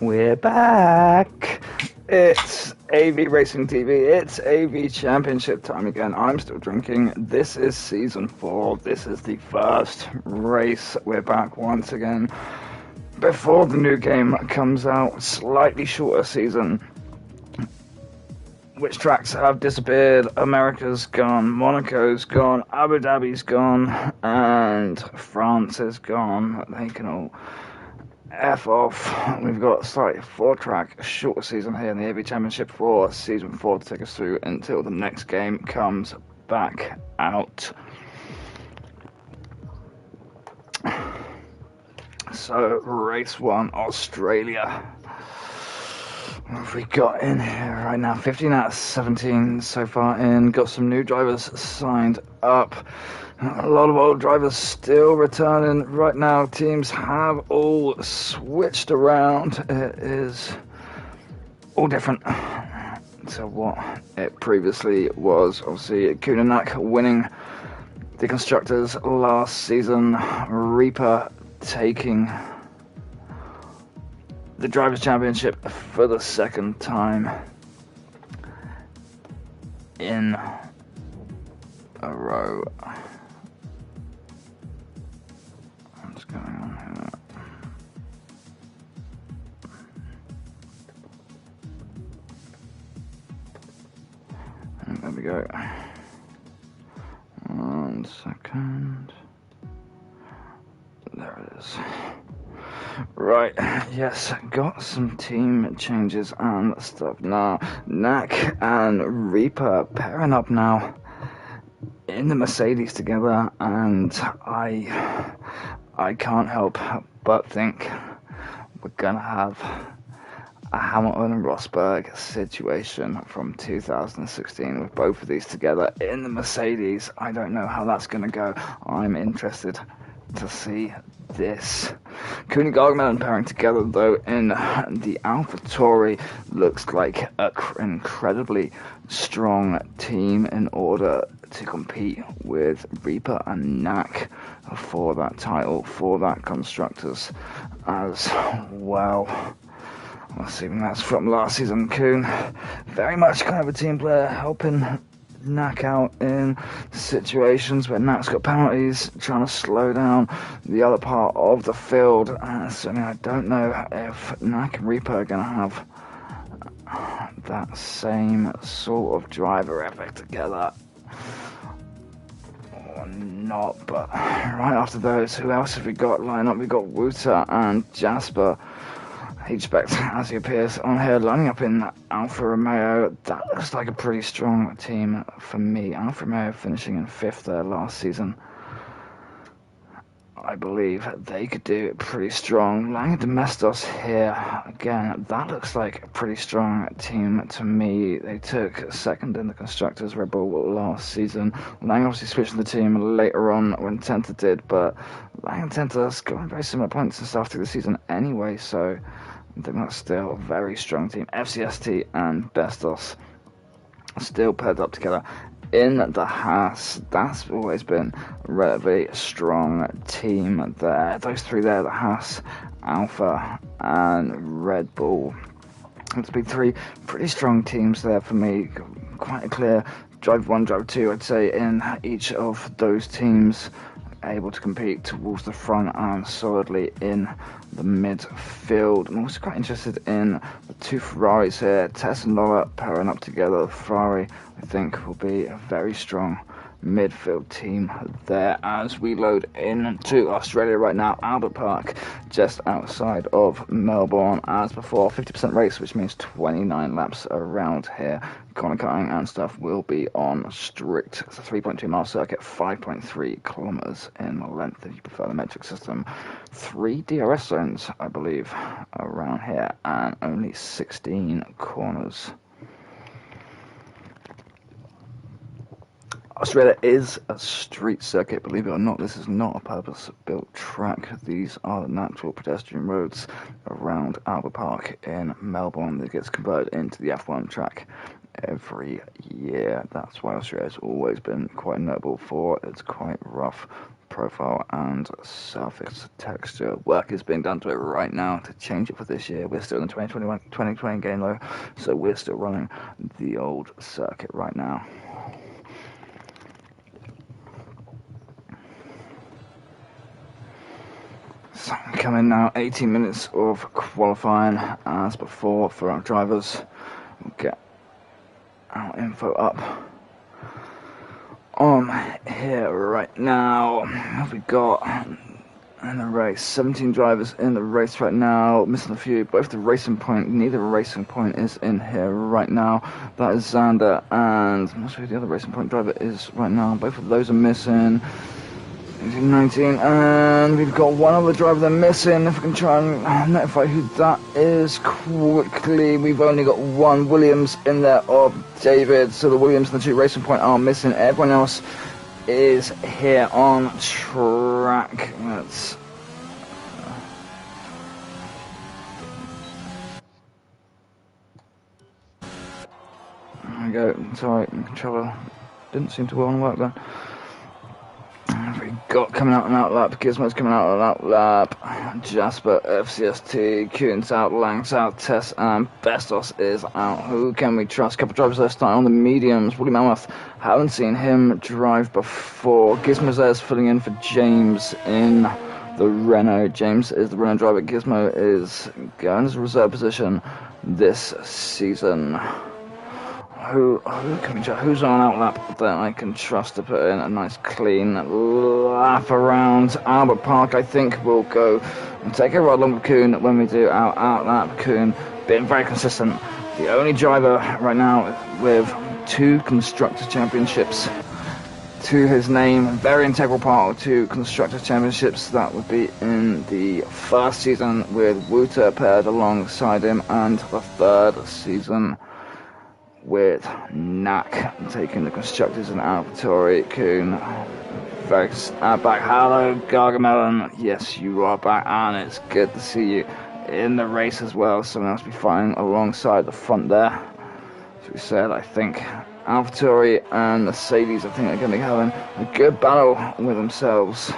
We're back. It's AV Racing TV. It's AV Championship time again. I'm still drinking. This is season 4. This is the first race. We're back once again. Before the new game comes out, slightly shorter season. Which tracks have disappeared? America's gone, Monaco's gone, Abu Dhabi's gone, and France is gone. They can all F off. We've got a slightly 4-track shorter season here in the AV Championship for season 4 to take us through until the next game comes back out. So, race 1, Australia. What have we got in here right now? 15 out of 17 so far in. Got some new drivers signed up. A lot of old drivers still returning. Right now, teams have all switched around. It is all different to what it previously was. Obviously, Kunanak winning the Constructors last season. Reaper taking the Drivers' Championship for the second time in a row. What's going on here? And there we go. 1 second. There it is. Right, yes, got some team changes and stuff now. Knack and Reaper pairing up now in the Mercedes together, and I can't help but think we're gonna have a Hamilton and Rosberg situation from 2016 with both of these together in the Mercedes. I don't know how that's gonna go. I'm interested to see this. Kuhn and Gargamelin pairing together though in the AlphaTauri looks like an incredibly strong team in order to compete with Reaper and Knack for that title, for that Constructors as well. Assuming that's from last season. Kuhn, very much kind of a team player, helping Knack out in situations where Knack's got penalties, trying to slow down the other part of the field. Certainly I don't know if Knack and Reaper are going to have that same sort of driver ethic together or not. But right after those, who else have we got lined up? We've got Wouter and Jasper. hbecht, as he appears on here, lining up in Alfa Romeo. That looks like a pretty strong team for me. Alfa Romeo finishing in 5th there last season. I believe they could do it pretty strong. Lang Domestos here, again, that looks like a pretty strong team to me. They took 2nd in the Constructors Red Bull last season. Lang obviously switched the team later on when Tenta did, but Lang and Tenta scoring very similar points and stuff to the season anyway, so I think that's still a very strong team. FCST and Bestos still paired up together in the Haas. That's always been a relatively strong team there. Those three there, the Haas, Alpha, and Red Bull. It's been 3 pretty strong teams there for me. Quite a clear drive 1, drive 2, I'd say, in each of those teams. Able to compete towards the front and solidly in the midfield. I'm also quite interested in the 2 Ferraris here. Tess and Lola pairing up together. Ferrari, I think, will be a very strong midfield team there as we load into Australia right now. Albert Park, just outside of Melbourne. As before, 50% race, which means 29 laps around here. Corner cutting and stuff will be on strict. It's a 3.2 mile circuit, 5.3 kilometers in length if you prefer the metric system. 3 DRS zones, I believe, around here, and only 16 corners. Australia is a street circuit, believe it or not. This is not a purpose-built track. These are the natural pedestrian roads around Albert Park in Melbourne that gets converted into the F1 track every year. That's why Australia has always been quite notable for its quite rough profile and surface texture. Work is being done to it right now to change it for this year. We're still in the 2020 game though, so we're still running the old circuit right now. So coming now, 18 minutes of qualifying as before for our drivers. We'll get our info up on here right now. We've got in the race 17 drivers in the race right now, missing a few. Both the racing point, neither racing point is in here right now. That is Xander, and I'm not sure who the other racing point driver is right now. Both of those are missing. 19, and we've got one other driver they're missing. If we can try and notify who that is quickly. We've only got one Williams in there of David, so the Williams and the 2 racing point are missing. Everyone else is here on track. Let's there we go. Sorry, controller didn't seem to want to work then. We've got coming out and out lap, Gizmo's coming out and out lap, Jasper, FCST, Kuhn's out, Lang's out, Tess and Bestos is out. Who can we trust? Couple drivers there starting on the mediums. Woolly Mammoth, haven't seen him drive before. Gizmo's there is filling in for James in the Renault. James is the Renault driver. Gizmo is going as a reserve position this season. Who can we trust? Who's on out lap that I can trust to put in a nice clean lap around Albert Park? I think we'll go and take a ride along with Kuhn when we do our out lap. Kuhn being very consistent. The only driver right now with 2 Constructors Championships to his name. Very integral part of 2 Constructors Championships. That would be in the first season with Wouter paired alongside him, and the third season with Knack taking the Constructors and AlphaTauri. Kuhn very back. Hello Gargamelin, yes you are back, and it's good to see you in the race as well. Someone else be fighting alongside the front there. As we said, I think AlphaTauri and Mercedes, I think they're going to be having a good battle with themselves.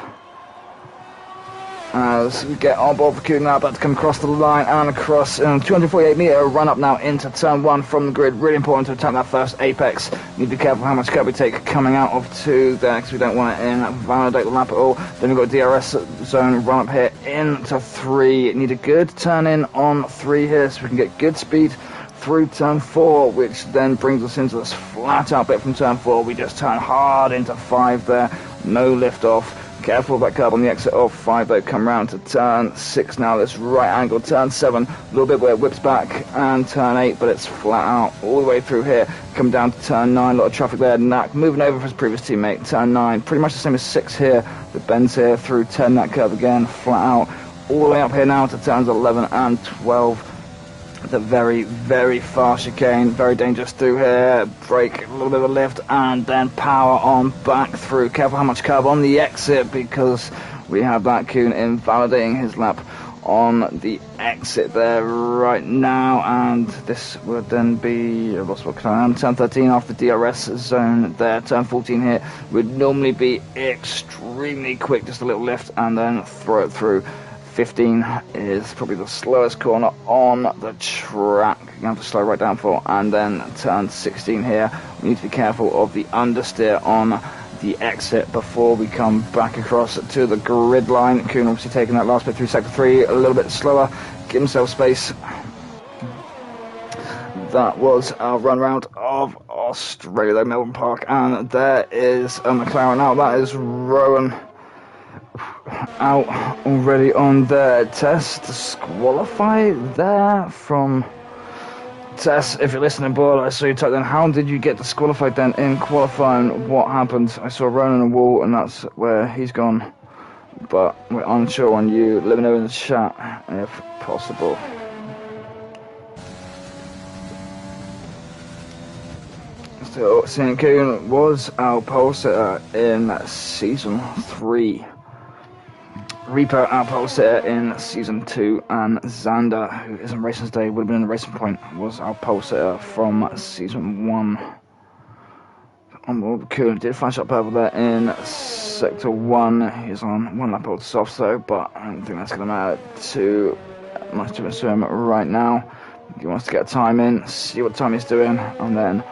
As we get on board for Kuhn now, about to come across the line and across 248 metre run up now into turn 1 from the grid. Really important to attack that first apex. Need to be careful how much curb we take coming out of 2 there, because we don't want to invalidate the lap at all. Then we've got DRS zone run up here into 3. Need a good turn in on 3 here so we can get good speed through turn 4, which then brings us into this flat out bit from turn 4. We just turn hard into 5 there, no lift off. Careful of that curb on the exit of 5 though. Come round to turn 6 now, this right angle. Turn 7, a little bit where it whips back, and turn 8, but it's flat out all the way through here. Come down to turn 9, a lot of traffic there. Knack moving over for his previous teammate. Turn 9, pretty much the same as 6 here. The bends here through 10, that curve again, flat out. All the way up here now to turns 11 and 12. The very, very fast chicane, very dangerous through here. Brake, a little bit of a lift, and then power on back through. Careful how much curb on the exit, because we have that Kuhn invalidating his lap on the exit there right now. And this would then be, I've lost what I am, turn 13 after the DRS zone there. Turn 14 here would normally be extremely quick, just a little lift and then throw it through. 15 is probably the slowest corner on the track. You have to slow right down for, and then turn 16 here. We need to be careful of the understeer on the exit before we come back across to the grid line. Kuhn obviously taking that last bit through sector 3 a little bit slower, give himself space. That was our run round of Australia, Melbourne Park, and there is a McLaren now. That is Rowan out already on their test. Disqualify there from Tess. If you're listening, boy, I saw you type then, how did you get disqualified then in qualifying? What happened? I saw Rowan on the wall, and that's where he's gone, but we're unsure on you. Let me know in the chat if possible. So St. Kuhn was our pole sitter in season 3 Reaper outpost here in Season 2, and Xander, who isn't racing today, would have been in the Racing Point, was outpost here from Season 1. On Coon did flash up over there in Sector 1. He's on 1 lap old soft though, but I don't think that's going to matter too much to him right now. He wants to get a time in, see what time he's doing, and then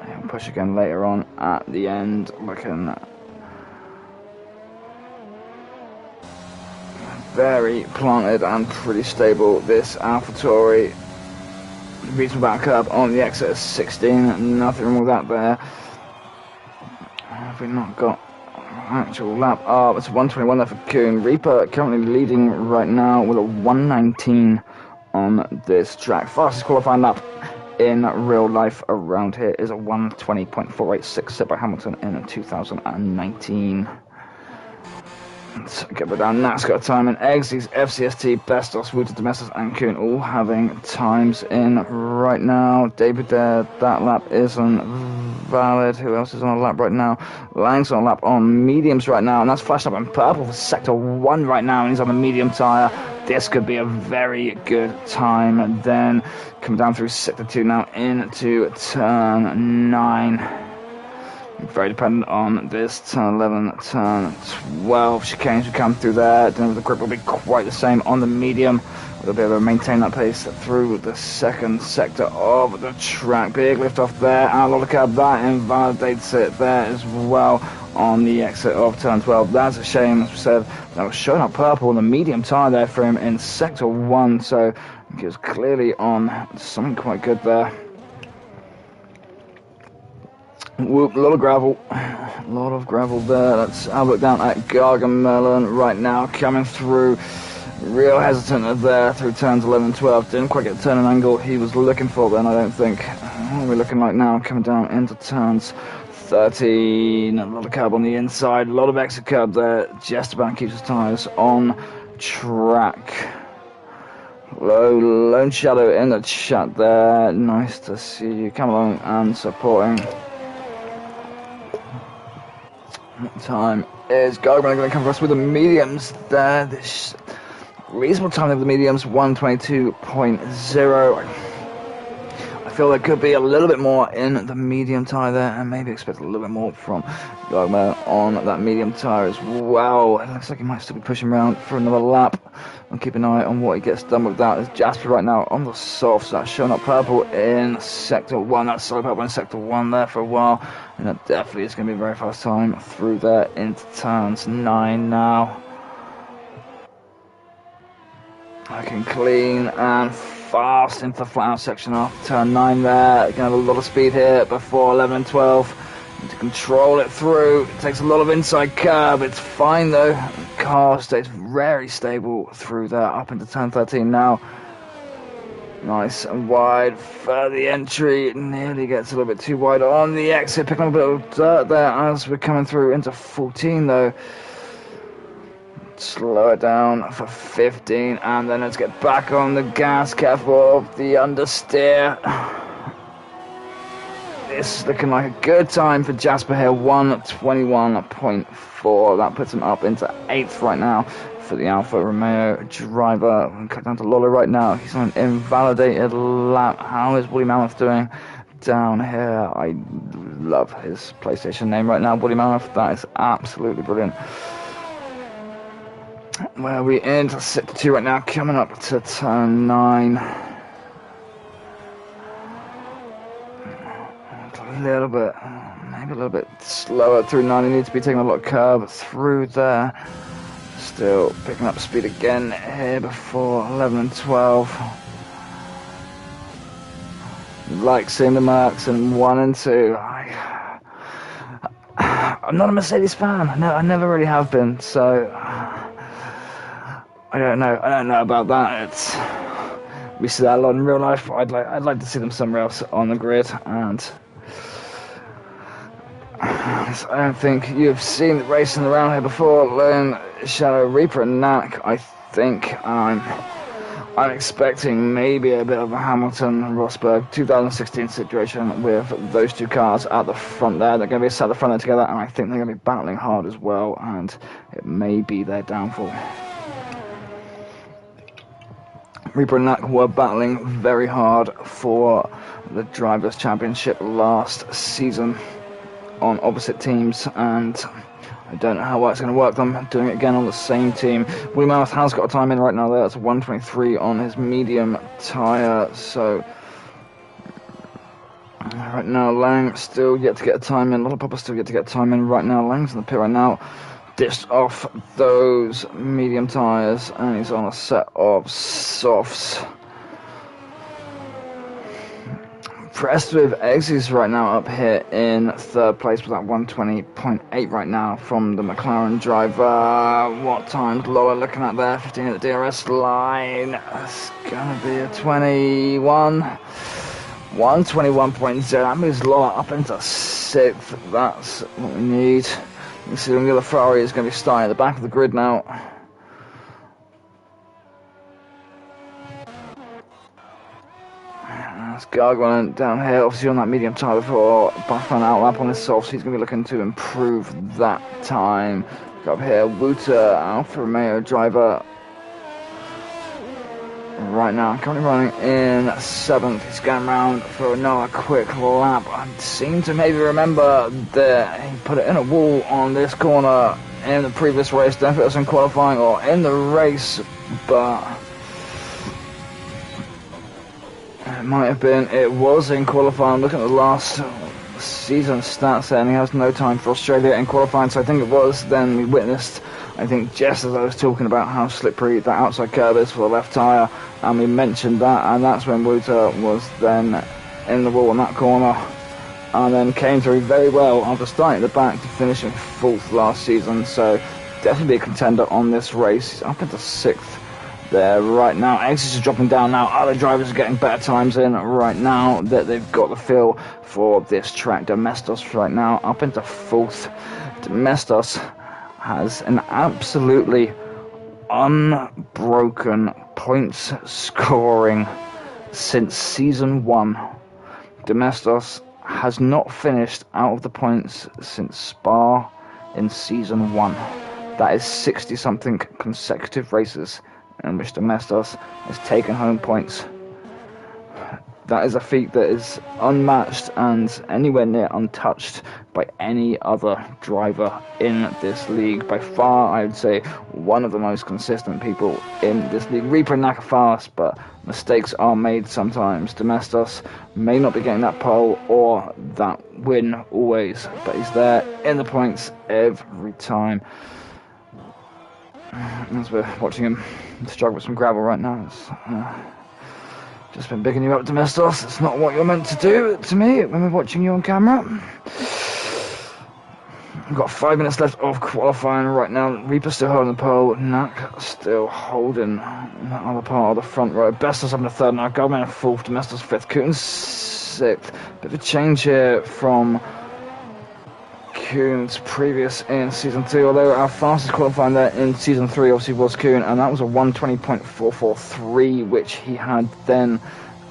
he'll push again later on at the end, looking very planted and pretty stable. This AlphaTauri reasonable back up on the exit of 16, nothing wrong with that there. Have we not got an actual lap? Oh, it's 121 there for Coon. Reaper currently leading right now with a 119 on this track. Fastest qualifying lap in real life around here is a 120.486 set by Hamilton in 2019. Let's get down. NASCAR time and Xz, FCST, Bestos, WouterVanDenBoom, and Coon all having times in right now. David there, that lap isn't valid. Who else is on a lap right now? Lang's on a lap on mediums right now, and that's flashed up in purple for Sector 1 right now, and he's on the medium tyre. This could be a very good time. And then coming down through Sector 2 now into Turn 9. Very dependent on this turn 11, turn 12. Chicanes will come through there. Then the grip will be quite the same on the medium. We'll be able to maintain that pace through the second sector of the track. Big lift off there. And a lot of curb that invalidates it there as well on the exit of turn 12. That's a shame, as we said. That was showing up purple on the medium tyre there for him in sector 1. So he was clearly on something quite good there. Whoop, a lot of gravel there. Let's have a look down at Gargamelin right now, coming through, real hesitant there through turns 11 and 12. Didn't quite get the turning angle he was looking for then, I don't think. What are we looking like now, coming down into turns 13, a lot of curb on the inside, a lot of exit curb there. Just about keeps his tyres on track. Lone Shadow in the chat there, nice to see you come along and supporting. What time is Gargamelin going to come for us with the mediums there? This reasonable time of the mediums, 122.0. I feel there could be a little bit more in the medium tyre there, and maybe expect a little bit more from Gargamelin on that medium tyre as well. It looks like he might still be pushing around for another lap. I'll keep an eye on what he gets done with that. As Jasper right now on the softs, that's showing up purple in sector 1. That's solid purple in sector 1 there for a while, and that definitely is going to be a very fast time through there into turns 9 now. Looking clean and fast into the flat out section off turn 9 there. Going to have a lot of speed here before 11 and 12. And to control it through, it takes a lot of inside curb. It's fine though. The car stays very stable through there up into turn 13 now. Nice and wide for the entry. It nearly gets a little bit too wide on the exit. Picking up a bit of dirt there as we're coming through into 14 though. Slow it down for 15, and then let's get back on the gas. Careful of the understeer. This is looking like a good time for Jasper here, 121.4. That puts him up into 8th right now for the Alfa Romeo driver. We'll cut down to Lolo right now. He's on an invalidated lap. How is Woody Mammoth doing down here? I love his PlayStation name right now, Woody Mammoth. That is absolutely brilliant. Where are we into sector 2 right now, coming up to turn 9. A little bit, maybe a little bit slower through 9. He needs to be taking a lot of curb through there. Still picking up speed again here before 11 and 12. Like seeing the Mercs in 1 and 2. I'm not a Mercedes fan. No, I never really have been, so I don't know about that. We see that a lot in real life. I'd like to see them somewhere else on the grid, and I don't think you've seen the racing around here before. Lone Shadow, Reaper and Knack. I think I'm expecting maybe a bit of a Hamilton-Rosberg 2016 situation with those two cars at the front there. They're going to be sat at the front there together, and I think they're going to be battling hard as well, and it may be their downfall. Reaper and Knack were battling very hard for the Drivers' Championship last season on opposite teams, and I don't know how well it's going to work them doing it again on the same team. William has got a time in right now there. That's 1:23 on his medium tyre, so right now Lang still yet to get a time in. Lollopuppa still yet to get a time in right now. Lang's in the pit right now, dished off those medium tyres, and he's on a set of softs. Impressed with Xz right now up here in third place with that 1:20.8 right now from the McLaren driver. What time's Lola looking at there? 15 at the DRS line. It's gonna be a 1:21.0. That moves Lola up into 6th. That's what we need. You can see the Ferrari is going to be starting at the back of the grid now. That's Gargamelin down here, obviously on that medium tyre before Buffon outlap on his soft, so he's going to be looking to improve that time. Up here, Wouter, Alfa Romeo driver. Right now, currently running in 7th. He's going around for another quick lap. I seem to maybe remember that he put it in a wall on this corner in the previous race. Don't know if it was in qualifying or in the race, but it might have been. It was in qualifying. Look at the last season stats there, and he has no time for Australia in qualifying, so I think it was then we witnessed, I think, just as I was talking about how slippery that outside curve is for the left tyre, and we mentioned that, and that's when Wouter was then in the wall in that corner, and then came through very well after starting at the back to finishing 4th last season, so definitely a contender on this race. He's up into 6th there right now. Xz is dropping down now. Other drivers are getting better times in right now that they've got the feel for this track. Domestos right now up into 4th. Domestos has an absolutely unbroken points scoring since season 1. Domestos has not finished out of the points since Spa in season 1. That is 60 something consecutive races in which Domestos has taken home points. That is a feat that is unmatched and anywhere near untouched by any other driver in this league. By far, I would say, one of the most consistent people in this league. Reaper and Knack are fast, but mistakes are made sometimes. Domestos may not be getting that pole or that win always, but he's there in the points every time. As we're watching him struggle with some gravel right now, it's just been bigging you up, Domestos. It's not what you're meant to do to me when we're watching you on camera. We've got 5 minutes left of qualifying right now. Reaper still holding the pole. Knack still holding that other part of the front row. Bestos up in the 3rd now. Gargamelin in 4th. Domestos 5th. Kuhn's 6th. Bit of a change here from Kuhn's previous in season 2, although our fastest qualifying there in season 3 obviously was Kuhn, and that was a 1:20.443 which he had then,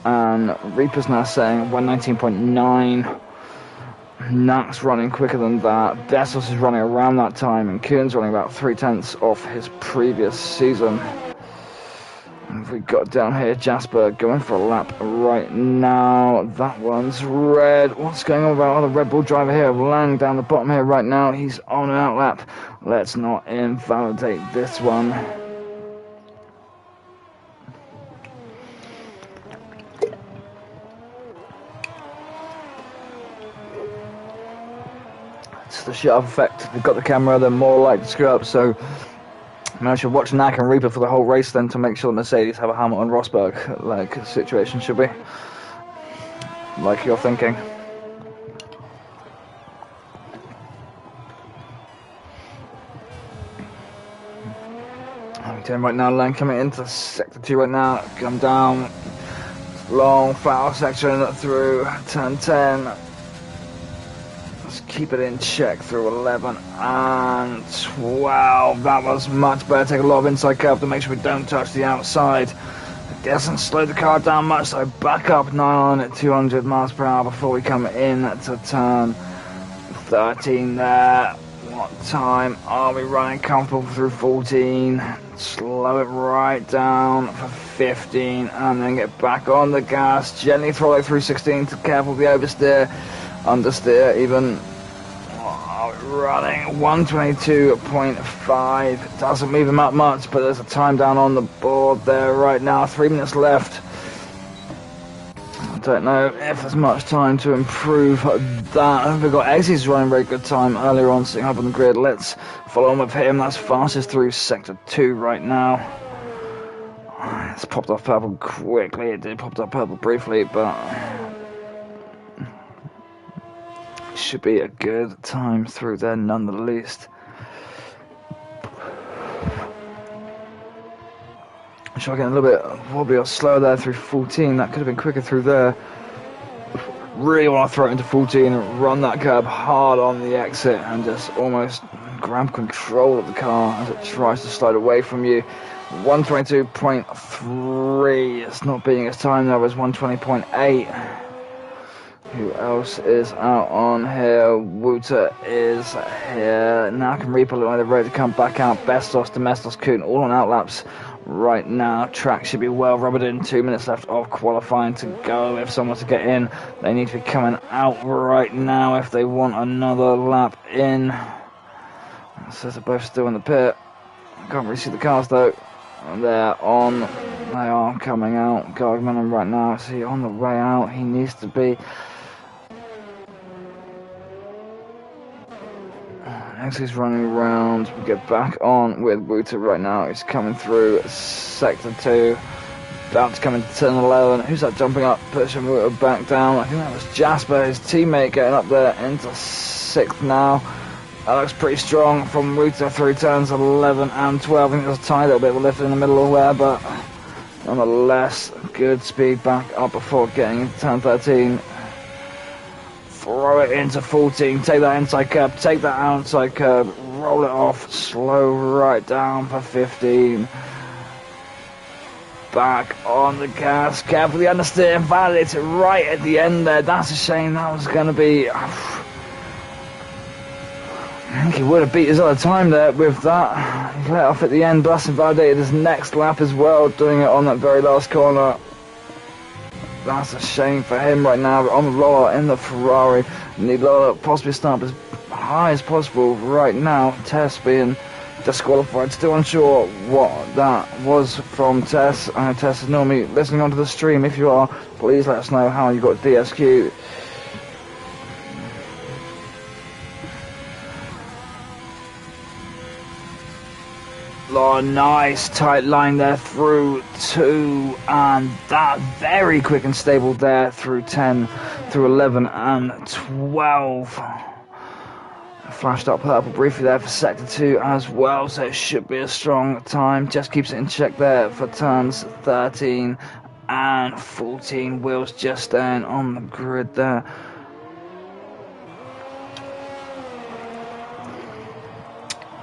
and Reaper's now saying 1:19.9. Knack's running quicker than that, Bestos is running around that time, and Kuhn's running about 3/10 off his previous season. And we got down here Jasper going for a lap right now. That one's red. What's going on with our other Red Bull driver here? Lang down the bottom here right now. He's on an outlap. Let's not invalidate this one. It's the shut-off effect. They've got the camera, they're more likely to screw up, so I should watch Knack and Reaper for the whole race then to make sure Mercedes have a Hamilton on Rosberg like situation, should we? Like you're thinking. Right now, Lang coming into sector 2 right now. Come down. Long flat section through turn 10. Let's keep it in check through 11 and 12. That was much better. Take a lot of inside curve to make sure we don't touch the outside. It doesn't slow the car down much, so back up 9 at 200 miles per hour before we come in to turn 13 there. What time are we running comfortable through 14? Slow it right down for 15 and then get back on the gas. Gently throw it through 16 to careful the oversteer, understeer even. Running 122.5. Doesn't move him up much, but there's a time down on the board there right now. 3 minutes left. I don't know if there's much time to improve that. We've got Xz running a very good time earlier on, sitting up on the grid. Let's follow on with him. That's fastest through sector 2 right now. It's popped off purple quickly. It did pop off purple briefly, but it should be a good time through there none the least. Try getting a little bit wobbly or slow there through 14. That could have been quicker through there. Really want to throw it into 14 and run that curb hard on the exit and just almost grab control of the car as it tries to slide away from you. 122.3. It's not beating its time though. It's 120.8. Who else is out on here? Wouter is here. Now can Reaper look like they're ready to come back out. Bestos, Domestos, Coon, all on outlaps right now. Track should be well rubbered in. 2 minutes left of qualifying to go. If someone to get in, they need to be coming out right now if they want another lap in. It says they're both still in the pit. Can't really see the cars though. They're on. They are coming out. Gargamelin right now. Is he on the way out? He needs to be. He's running around. We get back on with Wouter right now. He's coming through sector 2. About to come into turn 11. Who's that jumping up? Pushing Wouter back down. I think that was Jasper, his teammate, getting up there into 6th now. That looks pretty strong from Wouter through turns 11 and 12. I think there's a tiny little bit of a lift in the middle of where, but nonetheless, good speed back up before getting into turn 13. Throw it into 14, take that inside curb, take that outside curb, roll it off, slow right down for 15. Back on the gas, carefully understeer, validate it right at the end there. That's a shame, that was going to be. I think he would have beat his other time there with that. He let off at the end, Blast invalidated his next lap as well, doing it on that very last corner. That's a shame for him right now. On the Lola in the Ferrari. Need Lola possibly start as high as possible right now. Tess being disqualified. Still unsure what that was from Tess. Tess is normally listening onto the stream. If you are, please let us know how you got DSQ. Oh, nice tight line there through 2, and that very quick and stable there through 10, through 11 and 12. Flashed up purple briefly there for sector 2 as well, so it should be a strong time. Just keeps it in check there for turns 13 and 14. Wheels just staying on the grid there.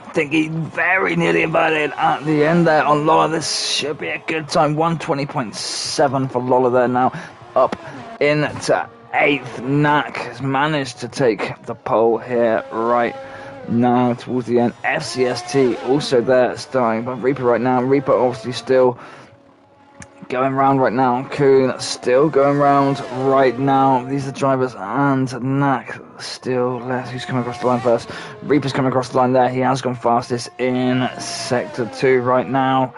I think he very nearly inverted at the end there on Lola. This should be a good time. 120.7 for Lola there now. Up into 8th. Knack has managed to take the pole here right now towards the end. FCST also there starting, but Reaper right now. Reaper obviously still going round right now. Coon still going round right now. These are the drivers, and Knack still left. Who's coming across the line first? Reaper's coming across the line there. He has gone fastest in sector 2 right now.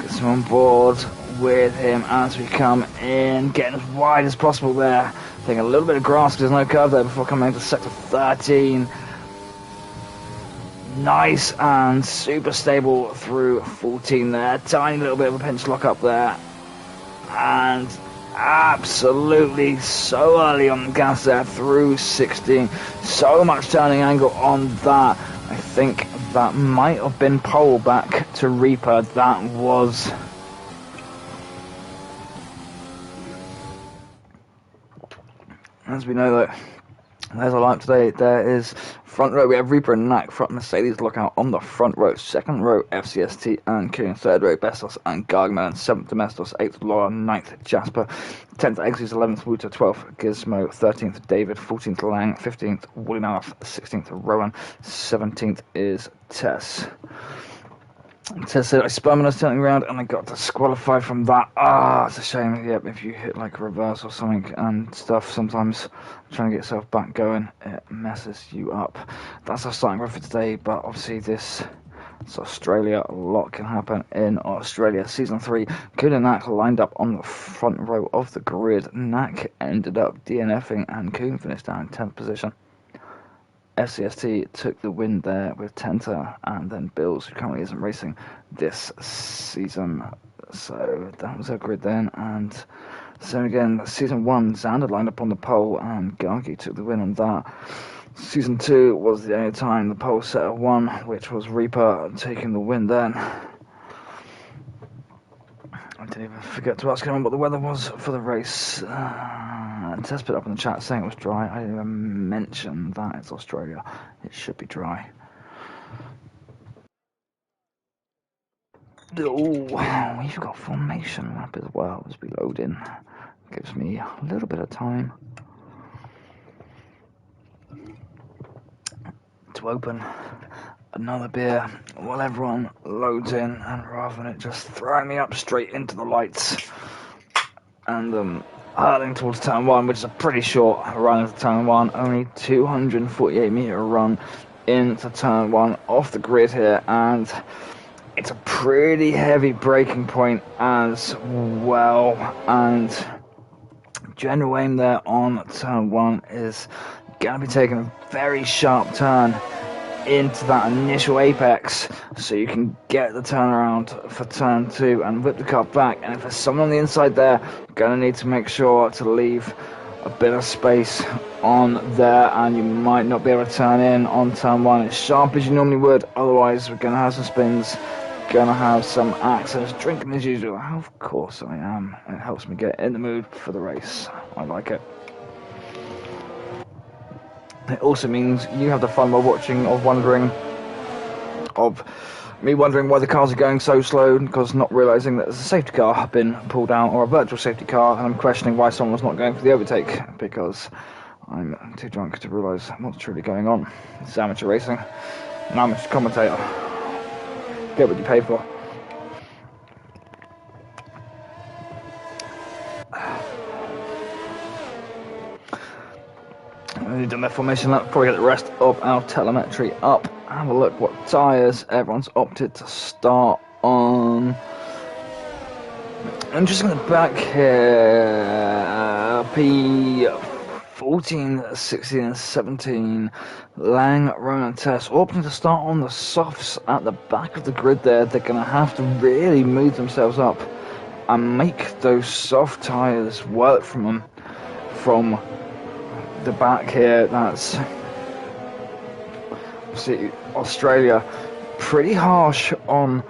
Get some on board with him as we come in, getting as wide as possible there. Taking a little bit of grass because there's no curve there before coming into sector 13. Nice and super stable through 14 there. Tiny little bit of a pinch lock up there. And absolutely so early on the gas there through 16. So much turning angle on that. I think that might have been pole back to Reaper. That was. As we know that there's a lineup today. There is front row, we have Reaper and Knack, front Mercedes lookout on the front row, second row FCST and Coon, third row Bestos and Gargamelin, 7th Domestos, 8th Laura, 9th Jasper, 10th Xz, 11th Wouter, 12th Gizmo, 13th David, 14th Lang, 15th Woolly Mouth, 16th Rowan, 17th is Tess. Tested, I spun when I was turning around and I got disqualified from that. It's a shame. Yep, if you hit like a reverse or something and stuff, sometimes trying to get yourself back going, it messes you up. That's our starting grid for today, but obviously it's Australia. A lot can happen in Australia. Season 3, Kuhn and Knack lined up on the front row of the grid. Knack ended up DNFing and Kuhn finished down in 10th position. FCST took the win there with Tenta and then Bills, who currently isn't racing this season. So that was our grid then. And so again, Season 1, Xander lined up on the pole and Gargi took the win on that. Season 2 was the only time the pole setter won, which was Reaper taking the win then. I didn't even forget to ask him what the weather was for the race. Tess put up in the chat saying it was dry. I didn't even mention that it's Australia. It should be dry. Oh, we've got formation map as well as we load in. Gives me a little bit of time to open another beer while everyone loads in, and rather than it just throwing me up straight into the lights and hurling towards turn 1, which is a pretty short run into turn 1, only 248 meter run into turn 1 off the grid here, and it's a pretty heavy braking point as well, and general aim there on turn 1 is going to be taking a very sharp turn into that initial apex, so you can get the turnaround for turn 2 and whip the car back. And if there's someone on the inside there, you're going to need to make sure to leave a bit of space on there, and you might not be able to turn in on turn 1 as sharp as you normally would. Otherwise, we're going to have some spins, going to have some accidents. Drinking as usual. Of course I am. It helps me get in the mood for the race. I like it. It also means you have the fun while watching of me wondering why the cars are going so slow, because not realising that there's a safety car been pulled out, or a virtual safety car, and I'm questioning why someone's not going for the overtake, because I'm too drunk to realise what's truly going on. It's amateur racing, an amateur commentator. Get what you pay for. We've done their formation lap, probably get the rest of our telemetry up. Have a look what tyres everyone's opted to start on. I'm just in the back here. P14, 16 and 17. Lang, Ronan, Tess opting to start on the softs at the back of the grid there. They're going to have to really move themselves up and make those soft tyres work from the back here. That's see Australia, pretty harsh on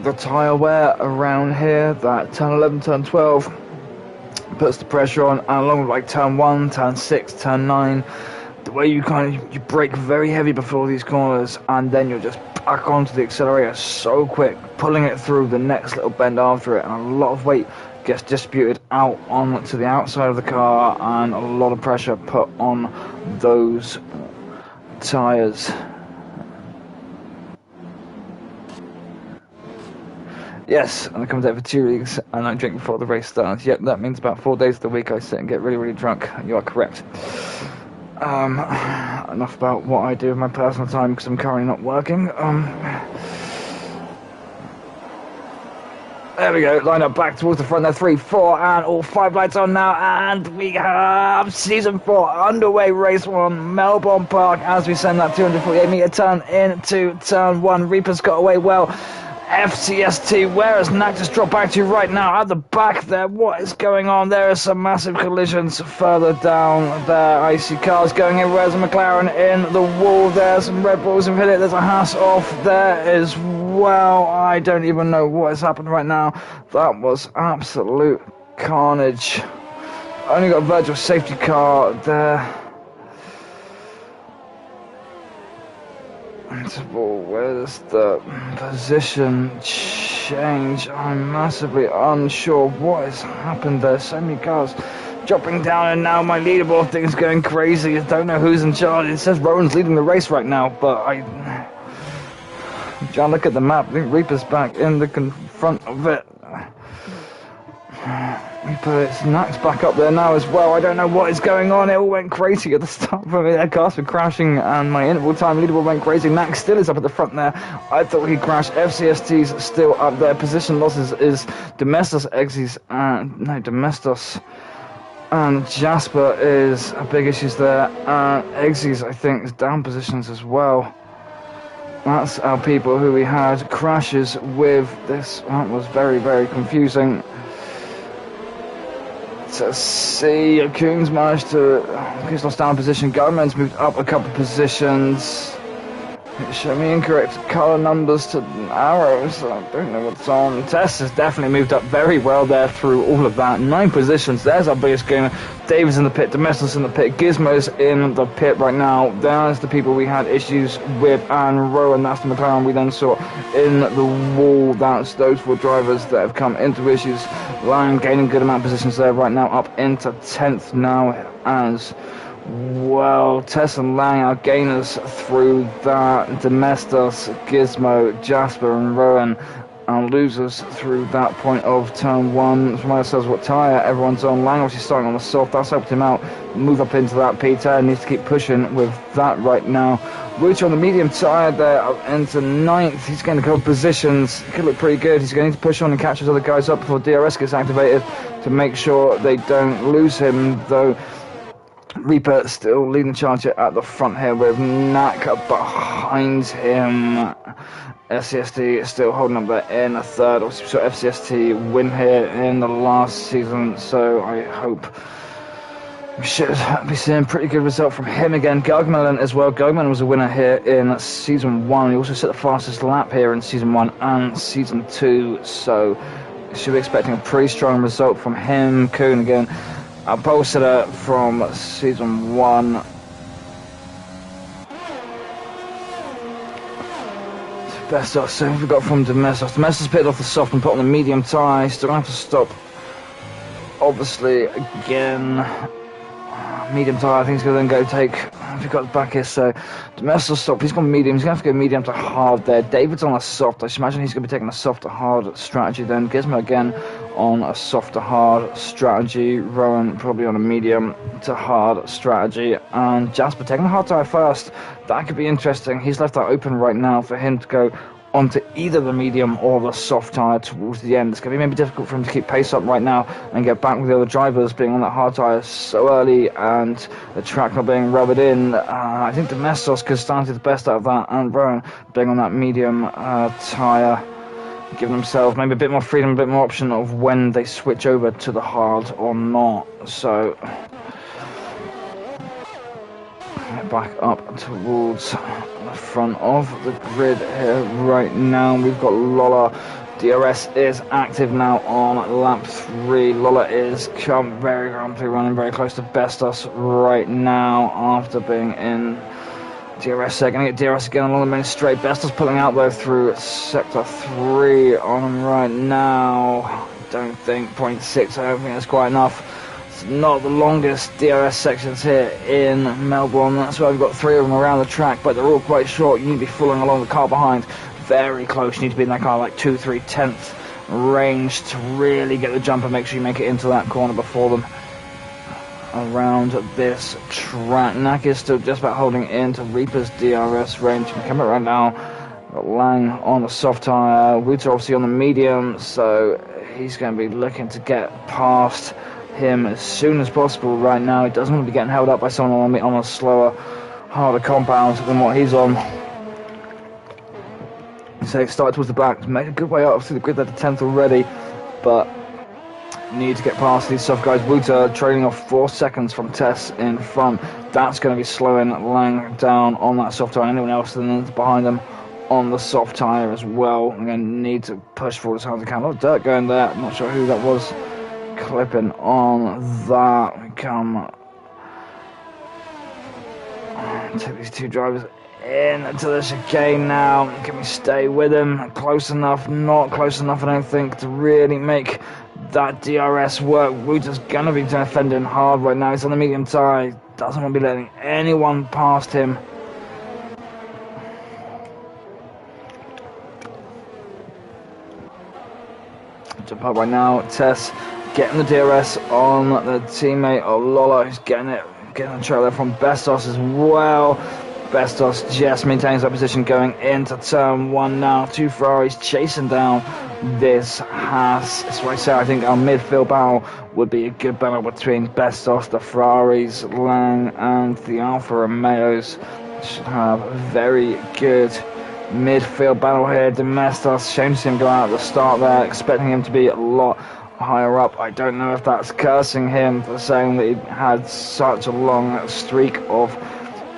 the tyre wear around here. That turn 11, turn 12 puts the pressure on, and along with like turn 1, turn 6, turn 9, the way you you brake very heavy before these corners, and then you're just back onto the accelerator so quick, pulling it through the next little bend after it, and a lot of weight gets distributed out onto the outside of the car, and a lot of pressure put on those tyres. Yes, and I come there for 2 weeks and I drink before the race starts. Yep, that means about 4 days of the week I sit and get really, really drunk. You are correct. Enough about what I do in my personal time, because I'm currently not working. There we go, line up back towards the front there, 3, 4, and all 5 lights on now, and we have Season 4 underway, Race 1, Melbourne Park, as we send that 248 metre turn into turn 1. Reaper's got away well. FCST, where has Knack just dropped back to right now at the back there? What is going on? There are some massive collisions further down there. I see cars going in. Where's a McLaren in the wall there? Some Red Bulls have hit it. There's a Haas off there as well. I don't even know what has happened right now. That was absolute carnage. Only got a virtual safety car there. Where's the position change? I'm massively unsure what has happened there. So many cars dropping down, and now my leaderboard thing is going crazy. I don't know who's in charge. It says Rowan's leading the race right now, but Trying to look at the map. I think Reaper's back in the front of it. Reaper, Snack's back up there now as well. I don't know what is going on. It all went crazy at the start for me. That cars were crashing and my interval time leaderboard went crazy. Knack still is up at the front there. I thought he'd crash. FCST's still up there. Position losses is Domestos, Xz, Domestos and Jasper is a big issues there. Xz, I think, is down positions as well. That's our people who we had crashes with. This one was very, very confusing to see. Coons managed to... Coons lost down position. Gargamelin's moved up a couple positions. Show me incorrect colour numbers to arrows. I don't know what's on. Tess has definitely moved up very well there through all of that. 9 positions. There's our biggest gamer. David's in the pit. Domestos in the pit. Gizmo's in the pit right now. There's the people we had issues with. And Rowan, that's the McLaren we then saw in the wall. That's those 4 drivers that have come into issues. Lion gaining good amount of positions there right now. Up into 10th now as... well, Tess and Lang are gainers through that. Domestos, Gizmo, Jasper and Rowan are losers through that point of turn 1. From ourselves, what tyre everyone's on. Lang obviously starting on the soft. That's helped him out. Move up into that P10. Needs to keep pushing with that right now. Wouter on the medium tyre there up into 9th. He's getting a couple of positions. Could look pretty good. He's going to need to push on and catch those other guys up before DRS gets activated to make sure they don't lose him, though. Reaper still leading the charge at the front here with Knack behind him. FCST still holding up there in a third. Obviously we saw FCST win here in the last season, so I hope we should be seeing a pretty good result from him again. Gargamelin as well. Gargamelin was a winner here in season 1. He also set the fastest lap here in season 1 and season 2, so should be expecting a pretty strong result from him. Kuhn again. Our pole setter from season 1. Best off, so we got from Domestos. Domestos pitted off the soft and put on the medium tyre. Still have to stop, obviously, again. Medium tyre, I think he's going to then go take, I forgot the back here, so Domestos stop, he's gone medium, he's going to have to go medium to hard there. David's on a soft, I should imagine he's going to be taking a soft to hard strategy then. Gizmo again on a soft to hard strategy. Rowan probably on a medium to hard strategy. And Jasper taking the hard tyre first. That could be interesting. He's left that open right now for him to go onto either the medium or the soft tyre towards the end. It's going to be maybe difficult for him to keep pace up right now and get back with the other drivers being on that hard tyre so early and the track not being rubbered in. I think Domestos could start the best out of that, and Rowan being on that medium tyre, giving themselves maybe a bit more freedom, a bit more option of when they switch over to the hard or not. So back up towards the front of the grid here right now. We've got Lola. DRS is active now on lap 3. Lola is very comfortably running very close to Bestos right now after being in DRS. They're going to get DRS again along the main straight. Bestos pulling out though through sector 3 on him right now. Don't think 0.6, I don't think that's quite enough. It's not the longest DRS sections here in Melbourne. That's why we've got 3 of them around the track, but they're all quite short. You need to be following along the car behind very close. You need to be in that car like 2/3 range to really get the jump and make sure you make it into that corner before them around this track. Knack is still just about holding into Reaper's DRS range. Coming right now, got Lang on the soft tyre, Wouter obviously on the medium, so he's going to be looking to get past him as soon as possible right now. He doesn't want to be getting held up by someone on a slower, harder compound than what he's on. So start towards the back, make a good way up through the grid there to 10th already, but need to get past these soft guys. Wouter trailing off 4 seconds from Tess in front. That's going to be slowing Lang down on that soft tyre. Anyone else then behind them on the soft tyre as well. I'm going to need to push forward as hard as I can. A lot of dirt going there. I'm not sure who that was clipping on that. We come take these 2 drivers into the chicane now. Can we stay with him? Close enough? Not close enough, I don't think, to really make that DRS work. Wouter's gonna be defending hard right now. He's on the medium tyre. Doesn't want to be letting anyone past him. Jump up right now. Tess getting the DRS on the teammate of Lola, who's getting the trailer from Bestos as well. Bestos just maintains that position going into turn 1 now. 2 Ferraris chasing down this Haas. That's why I say I think our midfield battle would be a good battle between Bestos, the Ferraris, Lang, and the Alfa Romeos. Should have a very good midfield battle here. Domestos, shame to see him go out at the start there, expecting him to be a lot higher up. I don't know if that's cursing him for saying that he had such a long streak of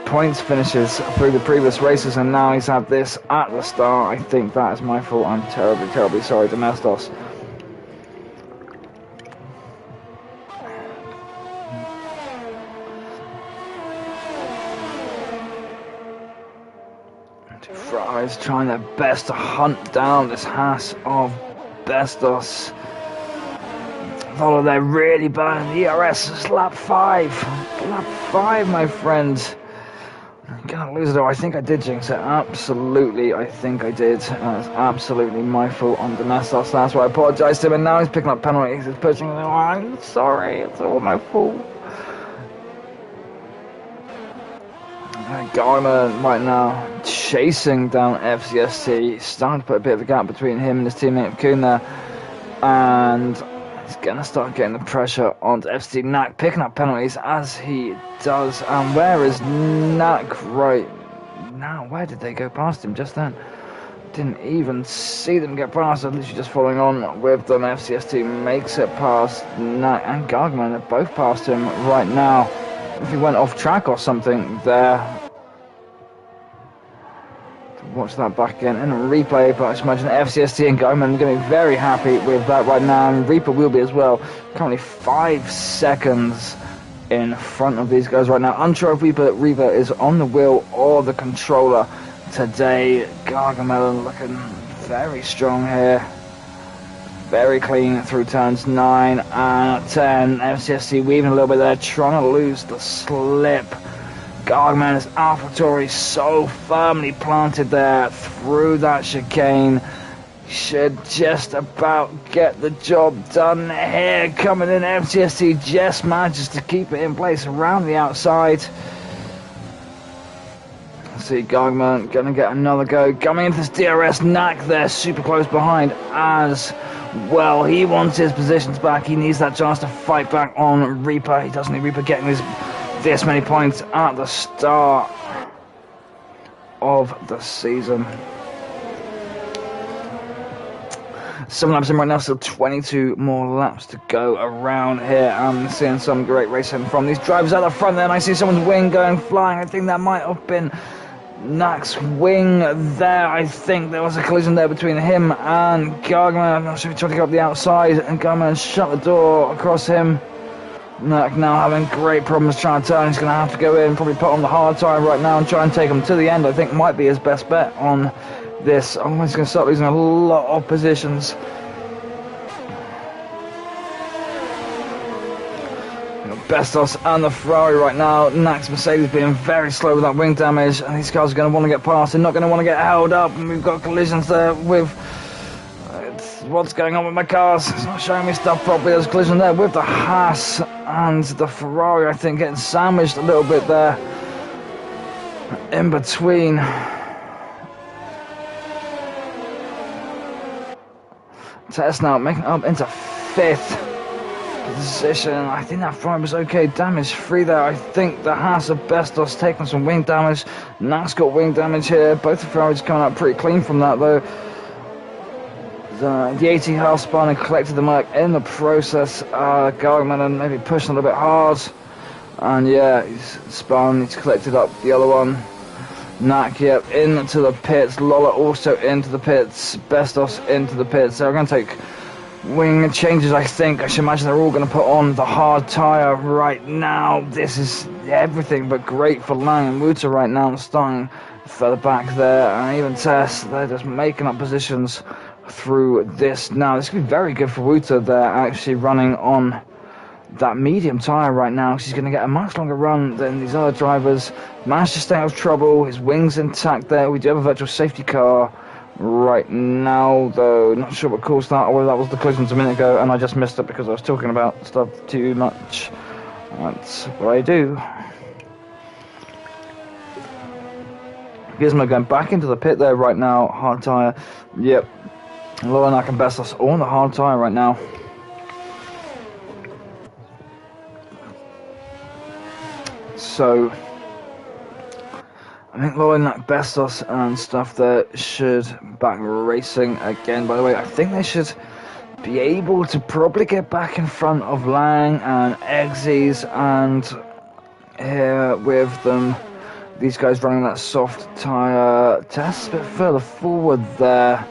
points finishes through the previous races, and now he's had this at the start. I think that is my fault. I'm terribly sorry, Domestos. Fries trying their best to hunt down this Haas of Bestos. Although they're really bad in the ERS. It's lap 5. Lap 5, my friend. I'm gonna lose it though. I think I did jinx it. Absolutely, I think I did. That's absolutely my fault on Domestos. That's why I apologise to him. And now he's picking up penalties. He's pushing them. Oh, I'm sorry. It's all my fault. Gargamelin right now chasing down FCST. Starting to put a bit of a gap between him and his teammate Kuhn there. And he's going to start getting the pressure onto FCST. Knack picking up penalties as he does. And where is Knack right now? Where did they go past him just then? Didn't even see them get past. I'm literally just following on with them. FCST makes it past Knack and Gargamelin. They're both past him right now. If he went off track or something there. Watch that back again in a replay, but I just imagine FCST and Gargamelin are going to be very happy with that right now, and Reaper will be as well. Currently 5 seconds in front of these guys right now. Unsure if Reaper is on the wheel or the controller today. Gargamelin looking very strong here. Very clean through turns 9 and 10. FCST weaving a little bit there, trying to lose the slip. Gargamelin's AlphaTauri so firmly planted there through that chicane. Should just about get the job done here. Coming in, FCST just manages to keep it in place around the outside. See Gargamelin gonna get another go. Coming into this DRS, Knack there, super close behind as well. He wants his positions back. He needs that chance to fight back on Reaper. He doesn't need Reaper getting this many points at the start of the season. 7 laps in right now, still 22 more laps to go around here. I'm seeing some great racing from these drivers at the front there, and I see someone's wing going flying. I think that might have been Knack's wing there. I think there was a collision there between him and Gargamelin. I'm not sure if he tried to go up the outside, and Gargamelin shut the door across him. Knack now having great problems trying to turn. He's going to have to go in, probably put on the hard tire right now and try and take him to the end. I think might be his best bet on this. Oh, he's going to start losing a lot of positions. Bestos and the Ferrari right now. Knack's Mercedes being very slow with that wing damage, and these cars are going to want to get past. They're not going to want to get held up, and we've got collisions there with what's going on with my cars. It's not showing me stuff properly. There's a collision there with the Haas and the Ferrari, I think, getting sandwiched a little bit there in between. Test now making up into 5th position. I think that Ferrari was okay, damage free there. I think the Haas of Bestos taking some wing damage. Knack's got wing damage here. Both the Ferraris coming out pretty clean from that though. The 80 half spun and collected the mark in the process. Gargamelin maybe pushing a little bit hard, and yeah, he's spun, he's collected up the other one. Knack, yep, into the pits. Lola also into the pits. Bestos into the pits. So we're going to take wing changes, I think. I should imagine they're all going to put on the hard tyre right now. This is everything but great for Lang and Wouter right now. Starting further back there, and even Tess, they're just making up positions through this now. This could be very good for Wouter. They're actually running on that medium tyre right now. He's going to get a much longer run than these other drivers. Managed to stay out of trouble. His wings intact there. We do have a virtual safety car right now, though. Not sure what caused that, or whether that was the collisions a minute ago, and I just missed it because I was talking about stuff too much. That's what I do. Gizmo going back into the pit there right now. Hard tyre. Yep. Lolanak and Bestos all on the hard tyre right now. So I think Lolanak, Bestos and stuff there should back racing again. By the way, I think they should be able to probably get back in front of Lang and Xz, and here with them, these guys running that soft tyre test a bit further forward there.